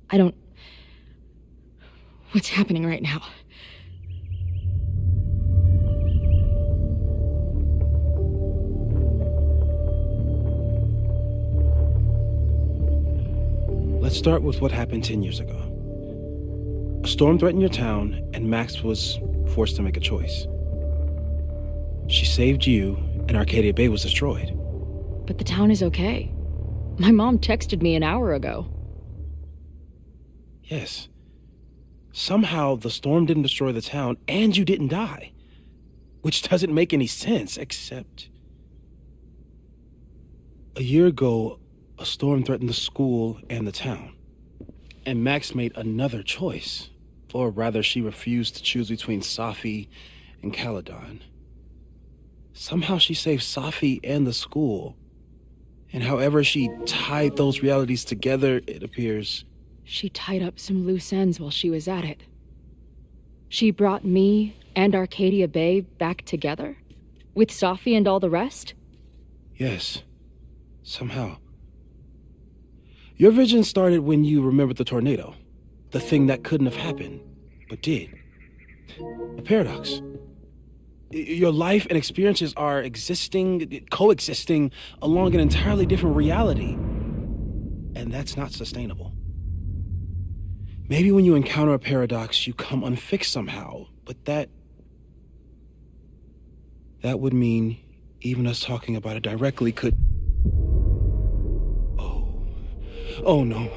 I don't... What's happening right now? Let's start with what happened 10 years ago. A storm threatened your town, and Max was forced to make a choice. She saved you and Arcadia Bay was destroyed. But the town is okay. My mom texted me an hour ago. Yes. Somehow the storm didn't destroy the town and you didn't die. Which doesn't make any sense, except... A year ago, a storm threatened the school and the town. And Max made another choice. Or rather, she refused to choose between Safi and Caledon. Somehow she saved Safi and the school. And however she tied those realities together, it appears... She tied up some loose ends while she was at it. She brought me and Arcadia Bay back together? With Safi and all the rest? Yes. Somehow. Your vision started when you remembered the tornado. The thing that couldn't have happened, but did. A paradox. Your life and experiences are coexisting along an entirely different reality. And that's not sustainable. Maybe when you encounter a paradox, you come unfixed somehow, but that would mean even us talking about it directly could... Oh no.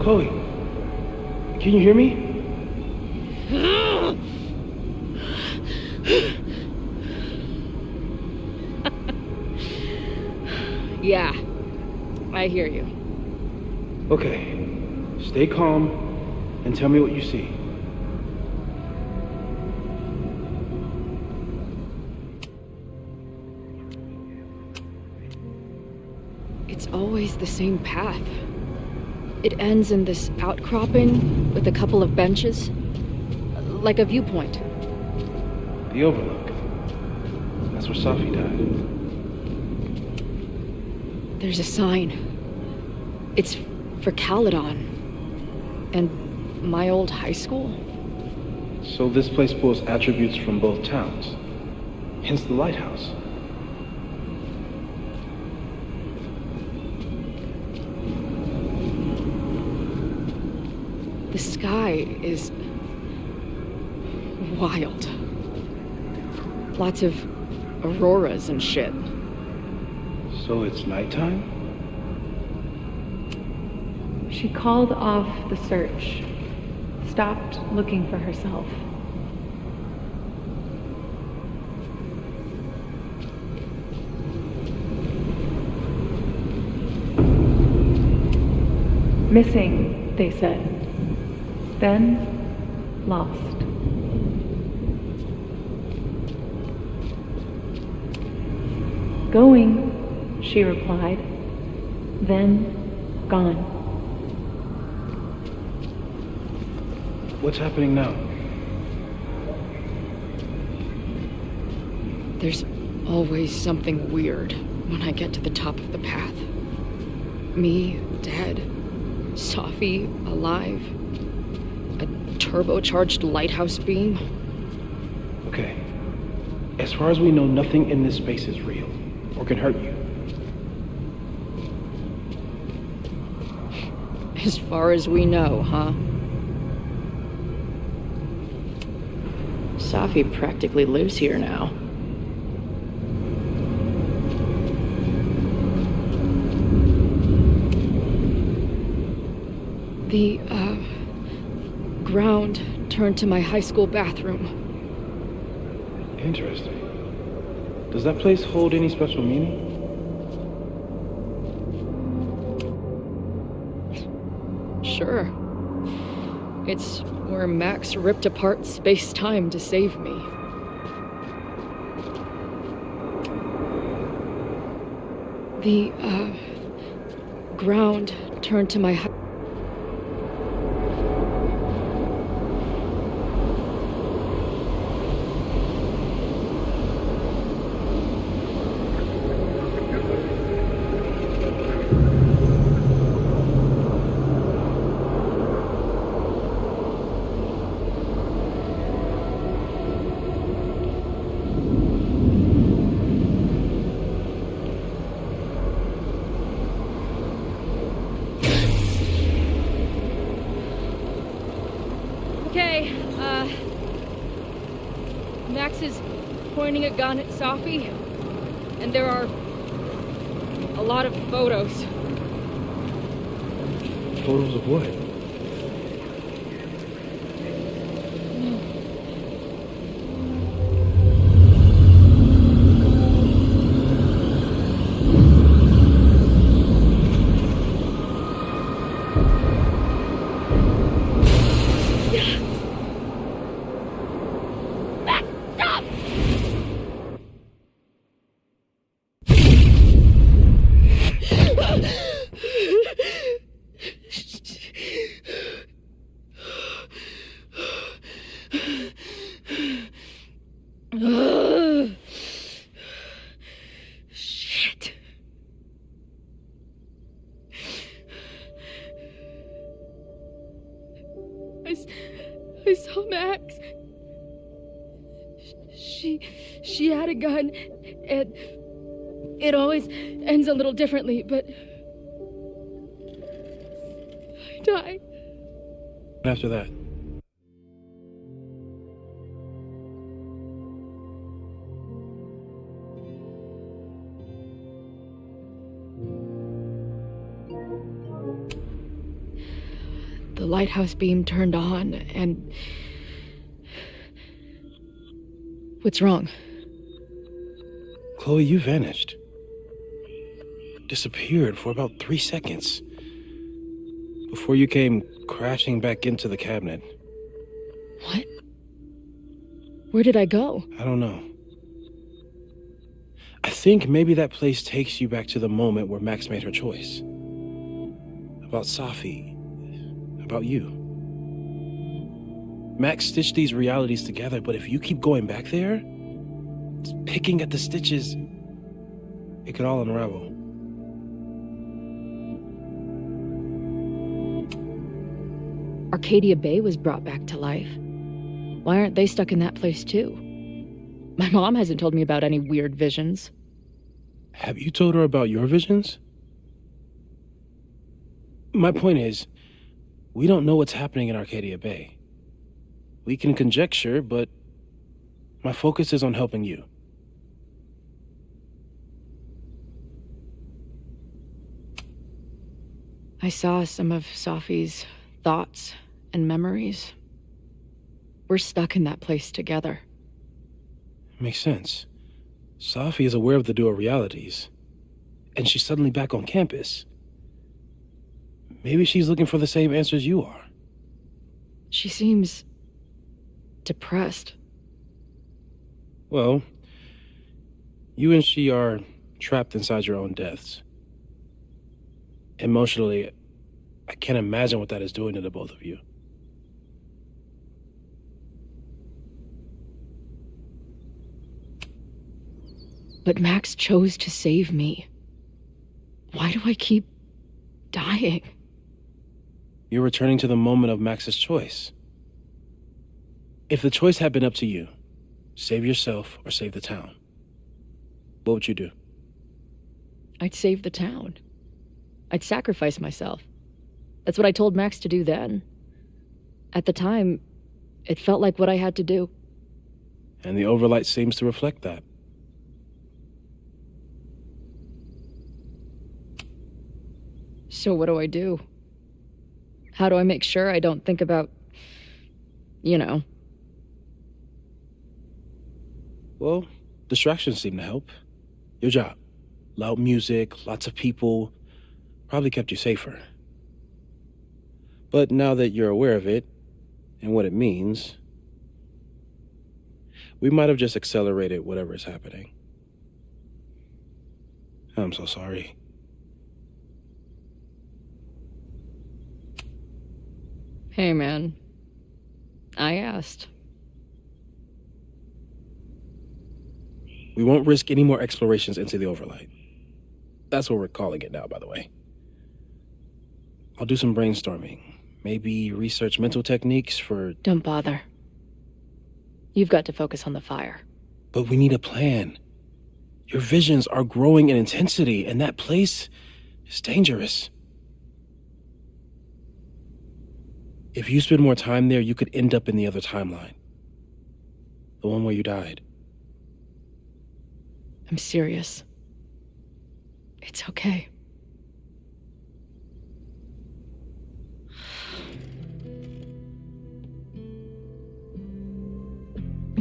Chloe, can you hear me? Yeah, I hear you. Okay, stay calm and tell me what you see. It's always the same path. It ends in this outcropping with a couple of benches, like a viewpoint. The Overlook. That's where Safi died. There's a sign. It's for Caledon. And my old high school. So this place pulls attributes from both towns. Hence the lighthouse. The sky is wild. Lots of auroras and shit. So it's nighttime? She called off the search, stopped looking for herself. Missing, they said. Then, lost. Going, she replied. Then, gone. What's happening now? There's always something weird when I get to the top of the path. Me, dead. Safi, alive. A turbocharged lighthouse beam. Okay. As far as we know, nothing in this space is real, or can hurt you. As far as we know, huh? Safi practically lives here now. The, ground turned to my high school bathroom. Interesting. Does that place hold any special meaning? Sure. It's where Max ripped apart space-time to save me. The, ground turned to my is pointing a gun at Safi, and there are a lot of photos. Photos of what? Shit. I saw Max. She had a gun, and it always ends a little differently, but I died. After that, The lighthouse beam turned on, and... What's wrong? Chloe, you vanished. Disappeared for about 3 seconds. Before you came crashing back into the cabinet. What? Where did I go? I don't know. I think maybe that place takes you back to the moment where Max made her choice. About Safi. About you. Max stitched these realities together, but if you keep going back there, picking at the stitches, it could all unravel. Arcadia Bay was brought back to life. Why aren't they stuck in that place too? My mom hasn't told me about any weird visions. Have you told her about your visions? My point is, we don't know what's happening in Arcadia Bay. We can conjecture, but my focus is on helping you. I saw some of Safi's thoughts and memories. We're stuck in that place together. Makes sense. Safi is aware of the dual realities, and she's suddenly back on campus. Maybe she's looking for the same answers you are. She seems... depressed. Well, you and she are trapped inside your own deaths. Emotionally, I can't imagine what that is doing to the both of you. But Max chose to save me. Why do I keep dying? You're returning to the moment of Max's choice. If the choice had been up to you, save yourself or save the town, what would you do? I'd save the town. I'd sacrifice myself. That's what I told Max to do then. At the time, it felt like what I had to do. And the overlight seems to reflect that. So what do I do? How do I make sure I don't think about... you know... Well, distractions seem to help. Your job. Loud music, lots of people, probably kept you safer. But now that you're aware of it, and what it means, we might have just accelerated whatever is happening. I'm so sorry. Hey, man. I asked. We won't risk any more explorations into the overlight. That's what we're calling it now, by the way. I'll do some brainstorming. Maybe research mental techniques for... Don't bother. You've got to focus on the fire. But we need a plan. Your visions are growing in intensity, and that place is dangerous. If you spend more time there, you could end up in the other timeline. The one where you died. I'm serious. It's okay.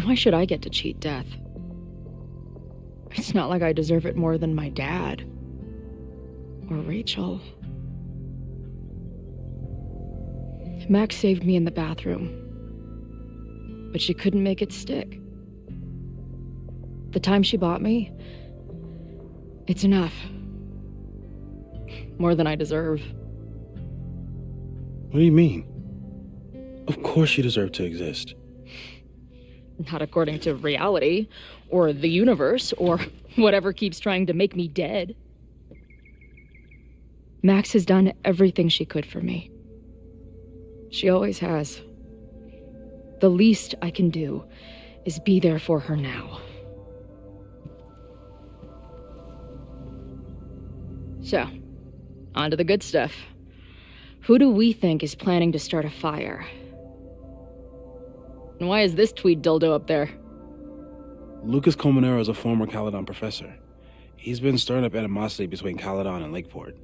Why should I get to cheat death? It's not like I deserve it more than my dad. Or Rachel. Max saved me in the bathroom. But she couldn't make it stick. The time she bought me, it's enough. More than I deserve. What do you mean? Of course you deserve to exist. Not according to reality, or the universe, or whatever keeps trying to make me dead. Max has done everything she could for me. She always has. The least I can do is be there for her now. So, on to the good stuff. Who do we think is planning to start a fire? And why is this tweed dildo up there? Lucas Colmenero is a former Caledon professor. He's been stirring up animosity between Caledon and Lakeport.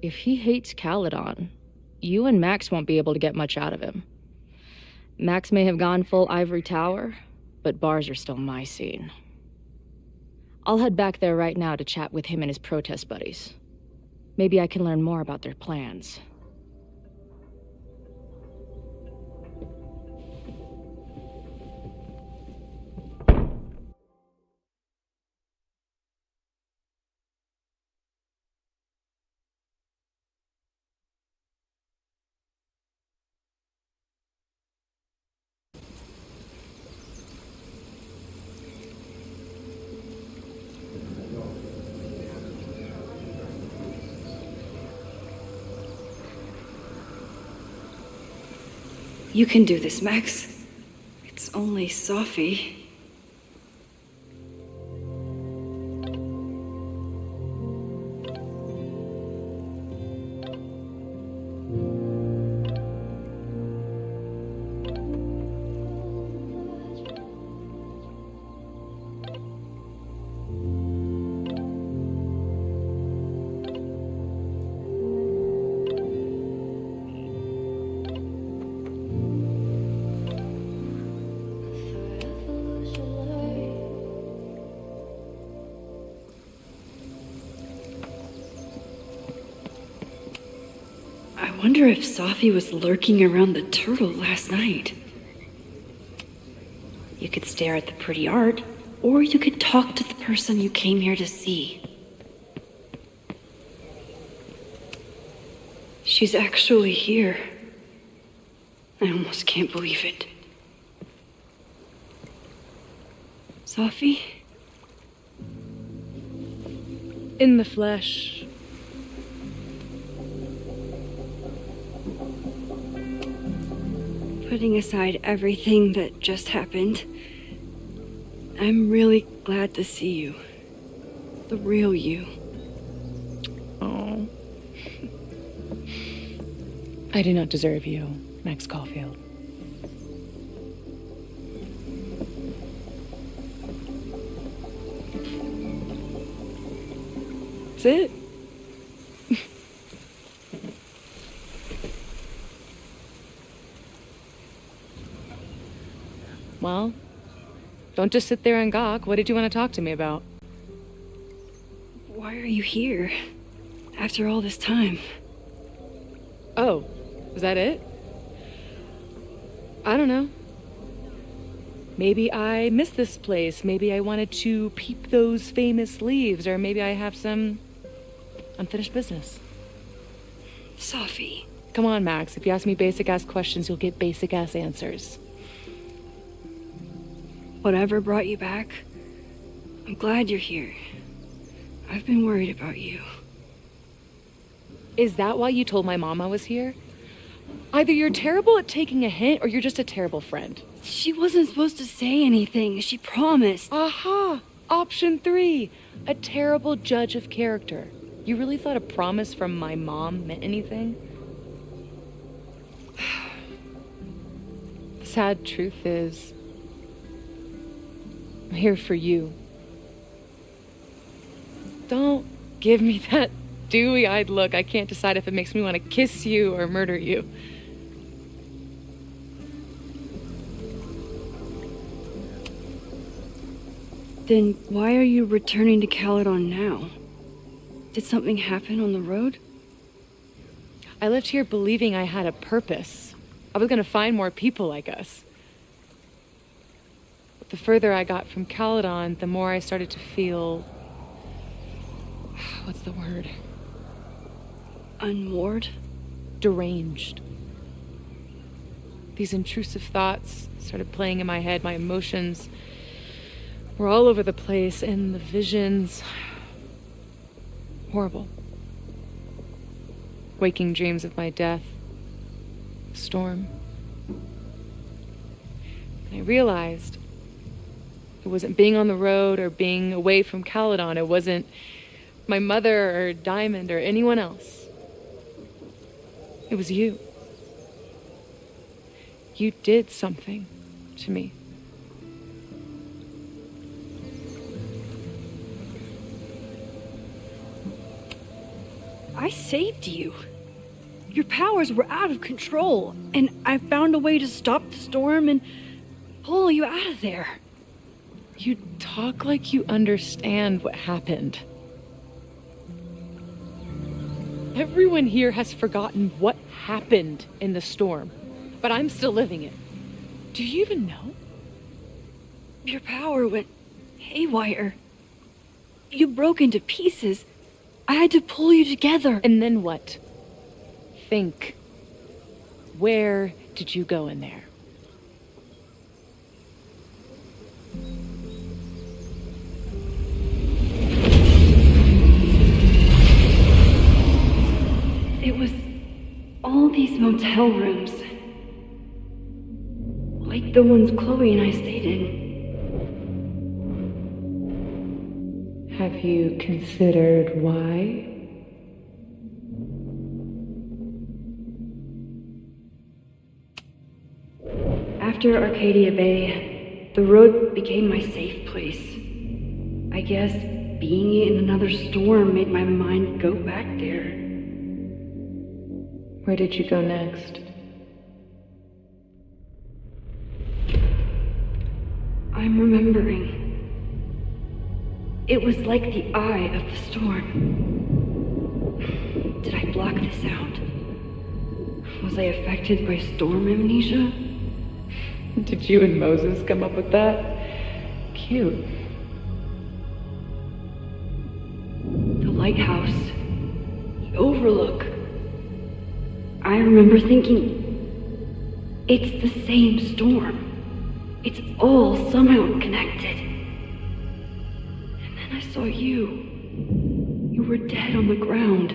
If he hates Caledon, you and Max won't be able to get much out of him. Max may have gone full ivory tower, but bars are still my scene. I'll head back there right now to chat with him and his protest buddies. Maybe I can learn more about their plans. You can do this, Max. It's only Sophie. I wonder if Sophie was lurking around the turtle last night. You could stare at the pretty art, or you could talk to the person you came here to see. She's actually here. I almost can't believe it. Sophie? In the flesh. Putting aside everything that just happened, I'm really glad to see you. The real you. Oh. I do not deserve you, Max Caulfield. That's it. Well, don't just sit there and gawk. What did you want to talk to me about? Why are you here? After all this time? Oh, is that it? I don't know. Maybe I miss this place. Maybe I wanted to peep those famous leaves, or maybe I have some unfinished business. Sophie. Come on, Max. If you ask me basic-ass questions, you'll get basic-ass answers. Whatever brought you back, I'm glad you're here. I've been worried about you. Is that why you told my mom I was here? Either you're terrible at taking a hint, or you're just a terrible friend. She wasn't supposed to say anything. She promised. Aha! Option 3. A terrible judge of character. You really thought a promise from my mom meant anything? The sad truth is, I'm here for you. Don't give me that dewy-eyed look. I can't decide if it makes me want to kiss you or murder you. Then why are you returning to Caledon now? Did something happen on the road? I left here believing I had a purpose. I was gonna find more people like us. But the further I got from Caledon, the more I started to feel... what's the word? Unmoored? Deranged. These intrusive thoughts started playing in my head. My emotions were all over the place, and the visions... horrible. Waking dreams of my death. Storm. And I realized it wasn't being on the road or being away from Caledon. It wasn't my mother or Diamond or anyone else. It was you. You did something to me. I saved you. Your powers were out of control, and I found a way to stop the storm and pull you out of there. You talk like you understand what happened. Everyone here has forgotten what happened in the storm, but I'm still living it. Do you even know? Your power went haywire. You broke into pieces. I had to pull you together. And then what? Think. Where did you go in there? It was all these motel rooms. Like the ones Chloe and I stayed in. Have you considered why? After Arcadia Bay, the road became my safe place. I guess being in another storm made my mind go back there. Where did you go next? I'm remembering. It was like the eye of the storm. Did I block the sound? Was I affected by storm amnesia? Did you and Moses come up with that? Cute. The lighthouse. The overlook. I remember thinking, it's the same storm. It's all somehow connected. And then I saw you. You were dead on the ground.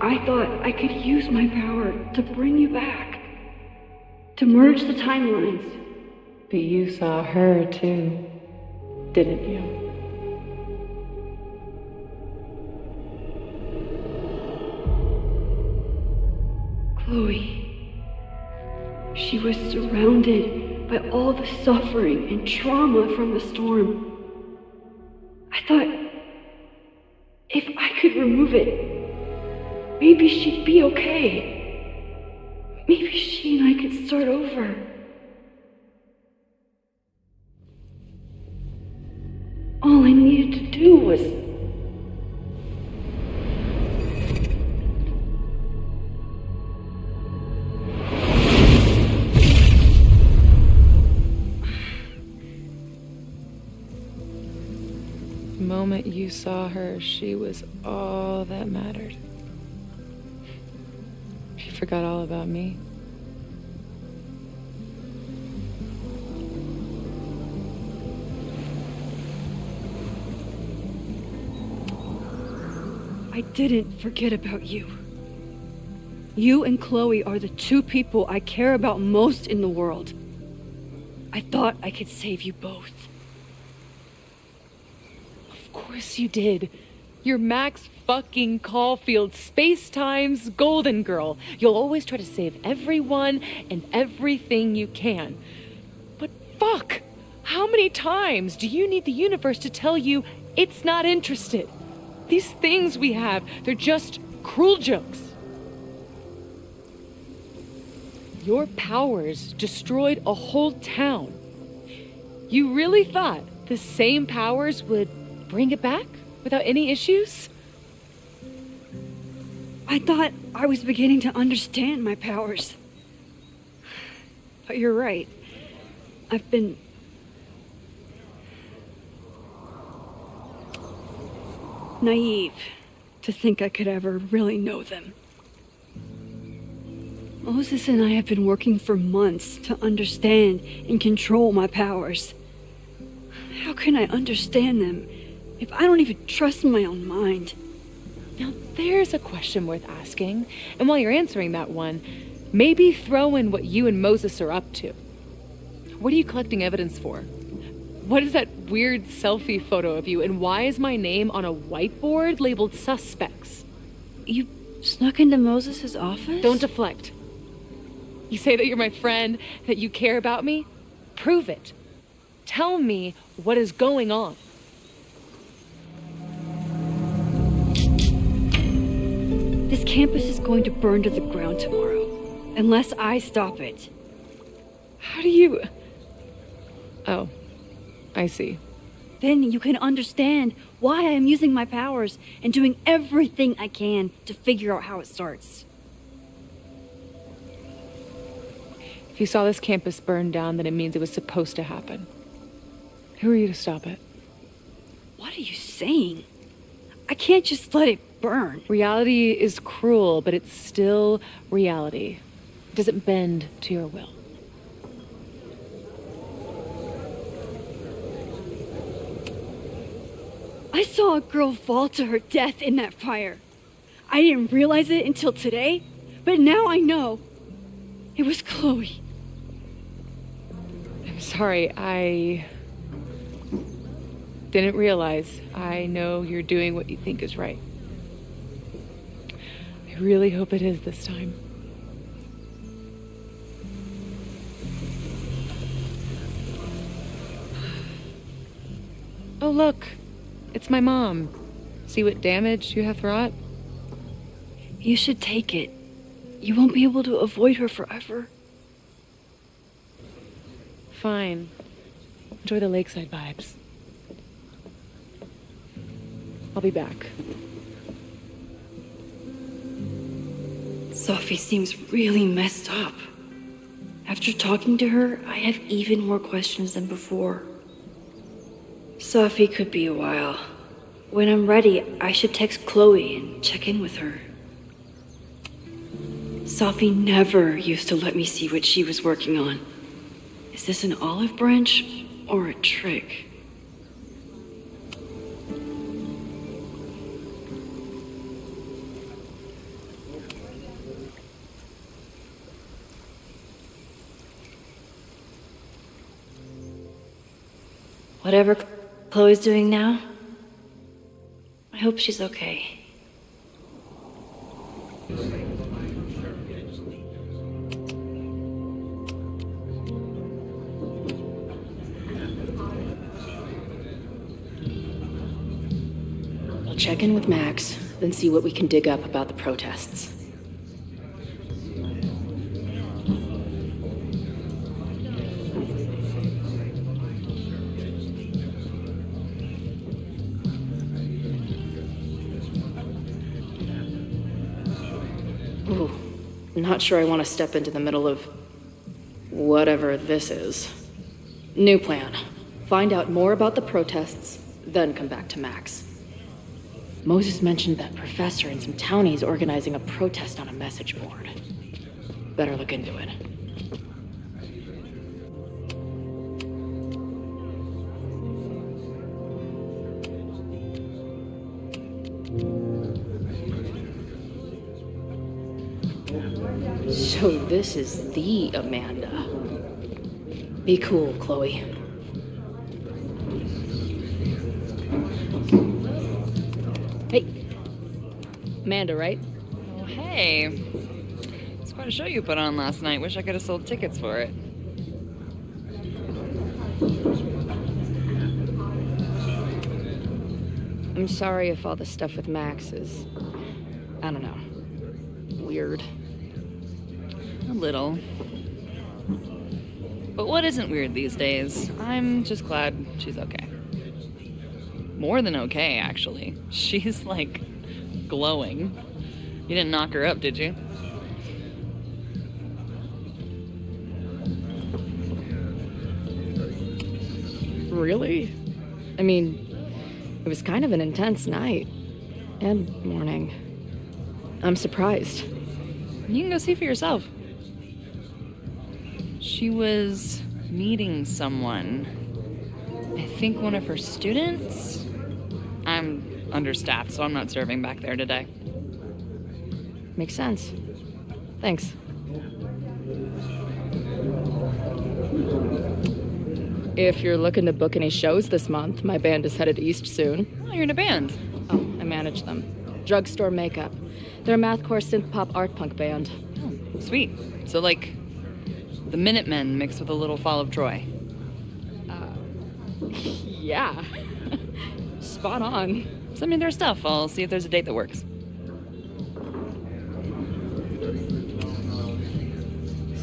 I thought I could use my power to bring you back. To merge the timelines. But you saw her too, didn't you? Chloe. She was surrounded by all the suffering and trauma from the storm. I thought, if I could remove it, maybe she'd be okay. Maybe she and I could start over. All I needed to do was... The moment you saw her, she was all that mattered. She forgot all about me. I didn't forget about you. You and Chloe are the two people I care about most in the world. I thought I could save you both. Of course you did. You're Max fucking Caulfield, Space-Time's golden girl. You'll always try to save everyone and everything you can. But fuck! How many times do you need the universe to tell you It's not interested. These things we have, they're just cruel jokes. Your powers destroyed a whole town. You really thought the same powers would bring it back without any issues? I thought I was beginning to understand my powers. But you're right. I've been... naive to think I could ever really know them. Moses and I have been working for months to understand and control my powers. How can I understand them if I don't even trust my own mind? Now, there's a question worth asking. And while you're answering that one, maybe throw in what you and Moses are up to. What are you collecting evidence for? What is that weird selfie photo of you? And why is my name on a whiteboard labeled suspects? You snuck into Moses' office? Don't deflect. You say that you're my friend, that you care about me? Prove it. Tell me what is going on. This campus is going to burn to the ground tomorrow, unless I stop it. How do you... Oh, I see. Then you can understand why I am using my powers and doing everything I can to figure out how it starts. If you saw this campus burn down, then it means it was supposed to happen. Who are you to stop it? What are you saying? I can't just let it burn. Reality is cruel, but it's still reality. It doesn't bend to your will. I saw a girl fall to her death in that fire. I didn't realize it until today, but now I know. It was Chloe. I'm sorry, I didn't realize. I know you're doing what you think is right. I really hope it is this time. Oh, look. It's my mom. See what damage you have wrought? You should take it. You won't be able to avoid her forever. Fine. Enjoy the lakeside vibes. I'll be back. Sophie seems really messed up. After talking to her, I have even more questions than before. Sophie could be a while. When I'm ready, I should text Chloe and check in with her. Sophie never used to let me see what she was working on. Is this an olive branch or a trick? Whatever Chloe's doing now, I hope she's okay. I'll check in with Max, then see what we can dig up about the protests. Ooh, not sure I want to step into the middle of whatever this is. New plan. Find out more about the protests, then come back to Max. Moses mentioned that professor and some townies organizing a protest on a message board. Better look into it. So this is the Amanda. Be cool, Chloe. Hey. Amanda, right? Oh, hey. It's quite a show you put on last night. Wish I could have sold tickets for it. I'm sorry if all the stuff with Max is, I don't know, weird. A little. But what isn't weird these days? I'm just glad she's okay. More than okay, actually. She's, like, glowing. You didn't knock her up, did you? Really? I mean, it was kind of an intense night. And morning. I'm surprised. You can go see for yourself. She was meeting someone. I think one of her students? I'm understaffed, so I'm not serving back there today. Makes sense. Thanks. If you're looking to book any shows this month, my band is headed east soon. Oh, you're in a band? Oh, I manage them. Drugstore Makeup. They're a mathcore synth-pop art punk band. Oh, sweet. So, like, the Minutemen mixed with a little Fall of Troy. Yeah. Spot on. Send me their stuff. I'll see if there's a date that works.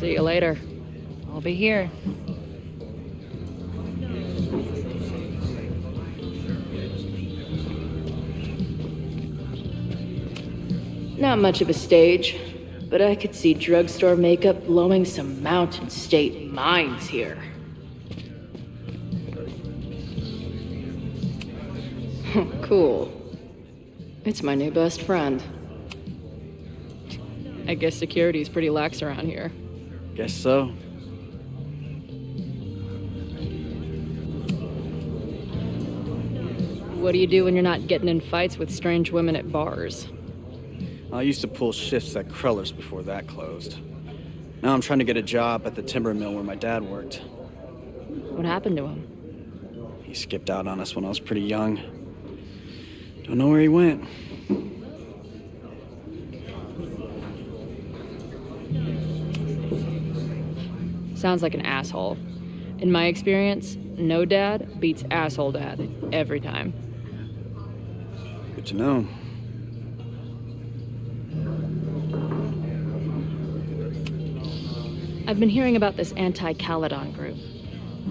See you later. I'll be here. Not much of a stage, but I could see Drugstore Makeup blowing some Mountain State minds here. Cool. It's my new best friend. I guess security's pretty lax around here. Guess so. What do you do when you're not getting in fights with strange women at bars? I used to pull shifts at Kreller's before that closed. Now I'm trying to get a job at the timber mill where my dad worked. What happened to him? He skipped out on us when I was pretty young. Don't know where he went. Sounds like an asshole. In my experience, no dad beats asshole dad every time. Good to know. I've been hearing about this anti-Caledon group.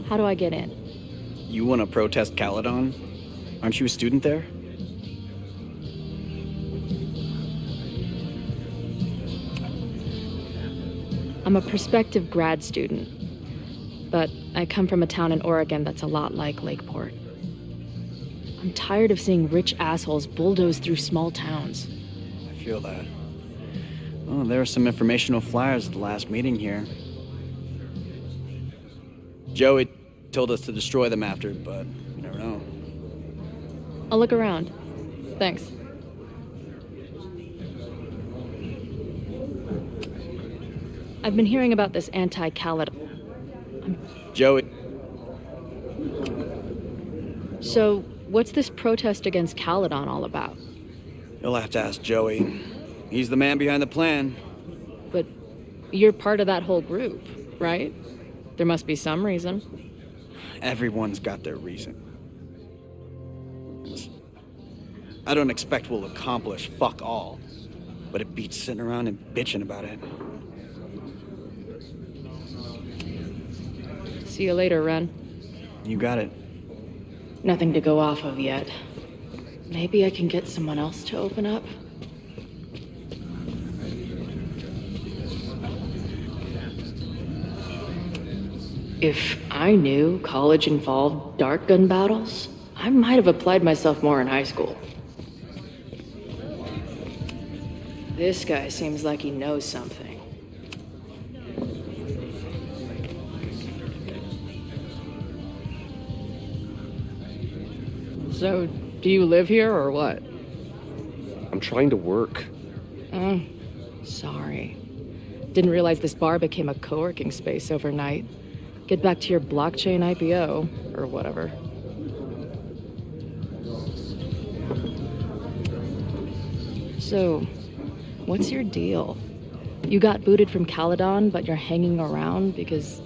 How do I get in? You want to protest Caledon? Aren't you a student there? I'm a prospective grad student, but I come from a town in Oregon that's a lot like Lakeport. I'm tired of seeing rich assholes bulldoze through small towns. I feel that. Oh, there were some informational flyers at the last meeting here. Joey told us to destroy them after, but you never know. I'll look around. Thanks. I've been hearing about this anti-Caledon. Joey. So, what's this protest against Caledon all about? You'll have to ask Joey. He's the man behind the plan. But you're part of that whole group, right? There must be some reason. Everyone's got their reason. I don't expect we'll accomplish fuck all, but it beats sitting around and bitching about it. See you later, Ren. You got it. Nothing to go off of yet. Maybe I can get someone else to open up? If I knew college involved dart gun battles, I might have applied myself more in high school. This guy seems like he knows something. So, do you live here or what? I'm trying to work. Oh, sorry. Didn't realize this bar became a co-working space overnight. Get back to your blockchain IPO, or whatever. So, what's your deal? You got booted from Caledon, but you're hanging around because...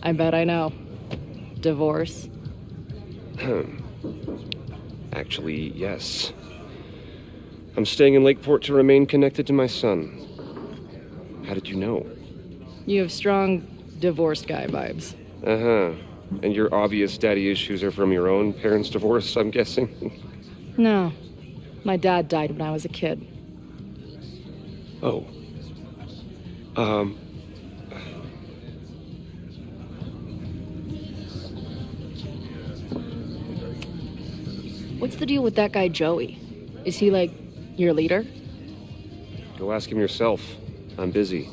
I bet I know. Divorce. Actually, yes. I'm staying in Lakeport to remain connected to my son. How did you know? You have strong divorced guy vibes. Uh-huh. And your obvious daddy issues are from your own parents' divorce, I'm guessing? No. My dad died when I was a kid. Oh. What's the deal with that guy Joey? Is he like your leader? Go ask him yourself. I'm busy.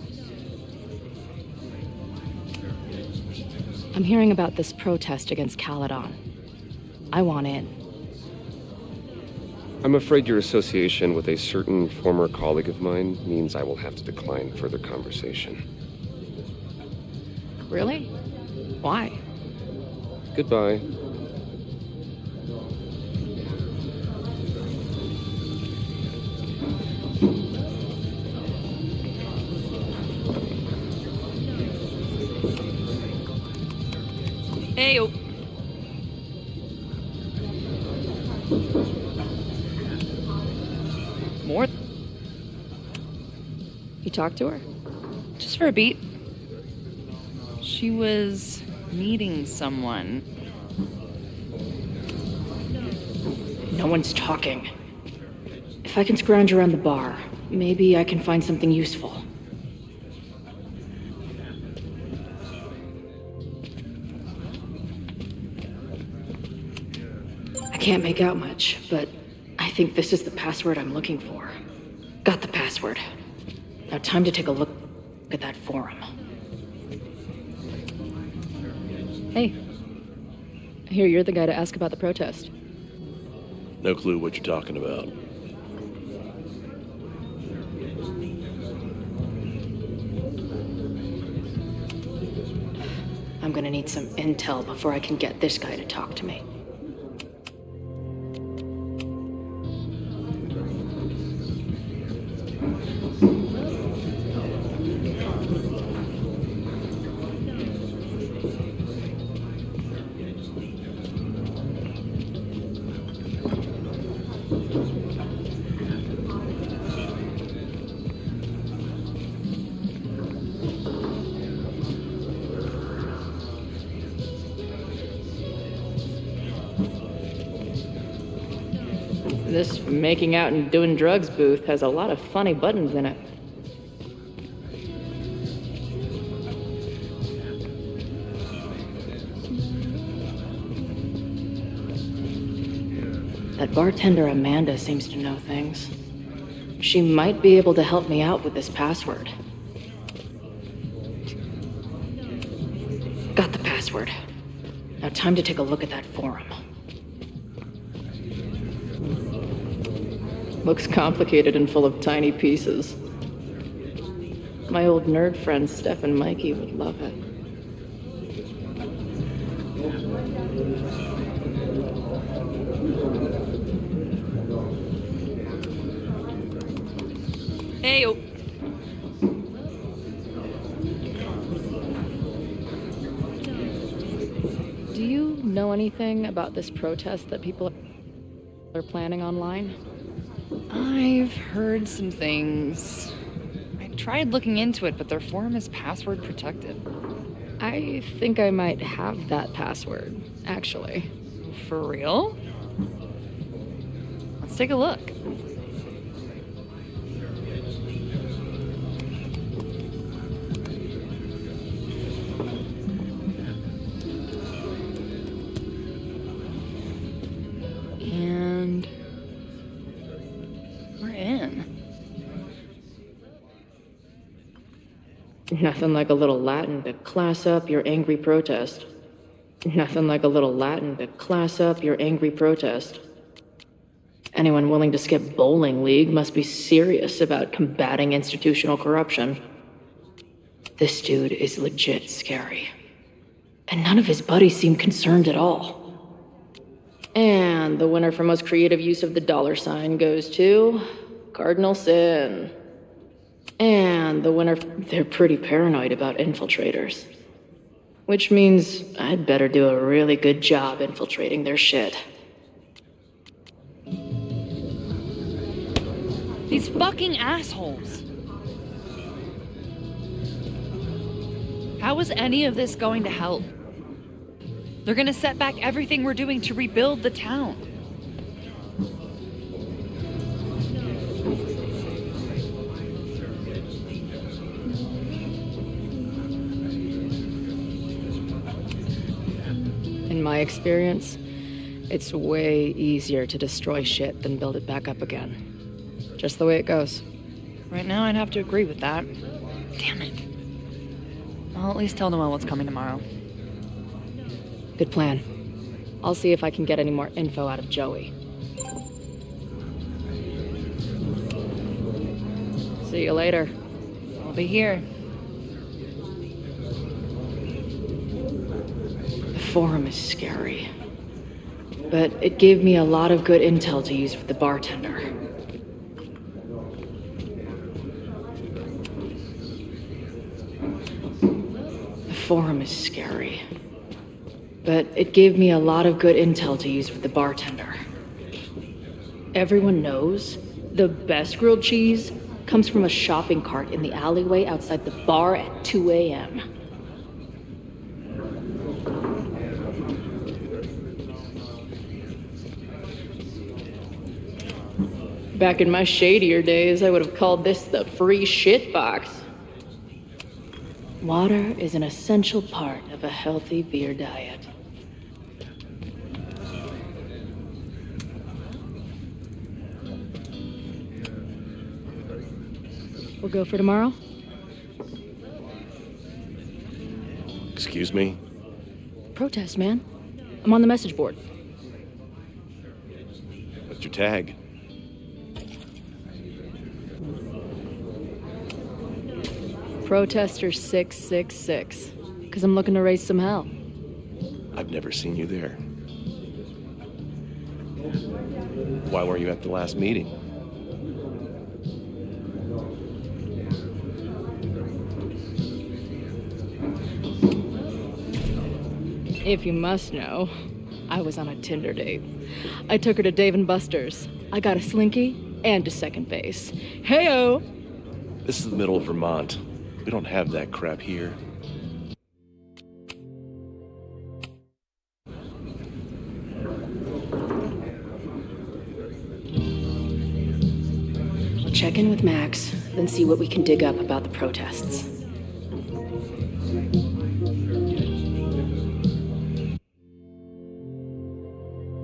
I'm hearing about this protest against Caledon. I want in. I'm afraid your association with a certain former colleague of mine means I will have to decline further conversation. Really? Why? Goodbye. Hey, oh. More? You talked to her? Just for a beat. She was meeting someone. No one's talking. If I can scrounge around the bar, maybe I can find something useful. I can't make out much, but I think this is the password I'm looking for. Got the password. Now time to take a look at that forum. Hey. I hear you're the guy to ask about the protest. No clue what you're talking about. I'm gonna need some intel before I can get this guy to talk to me. This making out and doing drugs booth has a lot of funny buttons in it. That bartender Amanda seems to know things. She might be able to help me out with this password. Got the password. Now time to take a look at that forum. Looks complicated and full of tiny pieces. My old nerd friend Steph and Mikey would love it. Hey, oh. Do you know anything about this protest that people are planning online? I've heard some things. I tried looking into it, but their forum is password protected. I think I might have that password, actually. For real? Let's take a look. And we're in. Nothing like a little Latin to class up your angry protest. Nothing like a little Latin to class up your angry protest. Anyone willing to skip bowling league must be serious about combating institutional corruption. This dude is legit scary. And none of his buddies seem concerned at all. And the winner for most creative use of the $ goes to Cardinal Sin. And the winner, they're pretty paranoid about infiltrators. Which means I'd better do a really good job infiltrating their shit. These fucking assholes. How is any of this going to help? They're gonna set back everything we're doing to rebuild the town. In my experience, it's way easier to destroy shit than build it back up again. Just the way it goes. Right now, I'd have to agree with that. Damn it. I'll at least tell Noelle what's coming tomorrow. Good plan. I'll see if I can get any more info out of Joey. See you later. I'll be here. The forum is scary. But it gave me a lot of good intel to use with the bartender. The forum is scary. But it gave me a lot of good intel to use with the bartender. Everyone knows the best grilled cheese comes from a shopping cart in the alleyway outside the bar at 2 a.m. Back in my shadier days, I would have called this the free shit box. Water is an essential part of a healthy beer diet. We'll go for tomorrow? Excuse me? Protest, man. I'm on the message board. What's your tag? Protester 666. Because I'm looking to raise some hell. I've never seen you there. Why were you at the last meeting? If you must know, I was on a Tinder date. I took her to Dave & Buster's. I got a Slinky and a second base. Heyo! This is the middle of Vermont. We don't have that crap here. We'll check in with Max, then see what we can dig up about the protests.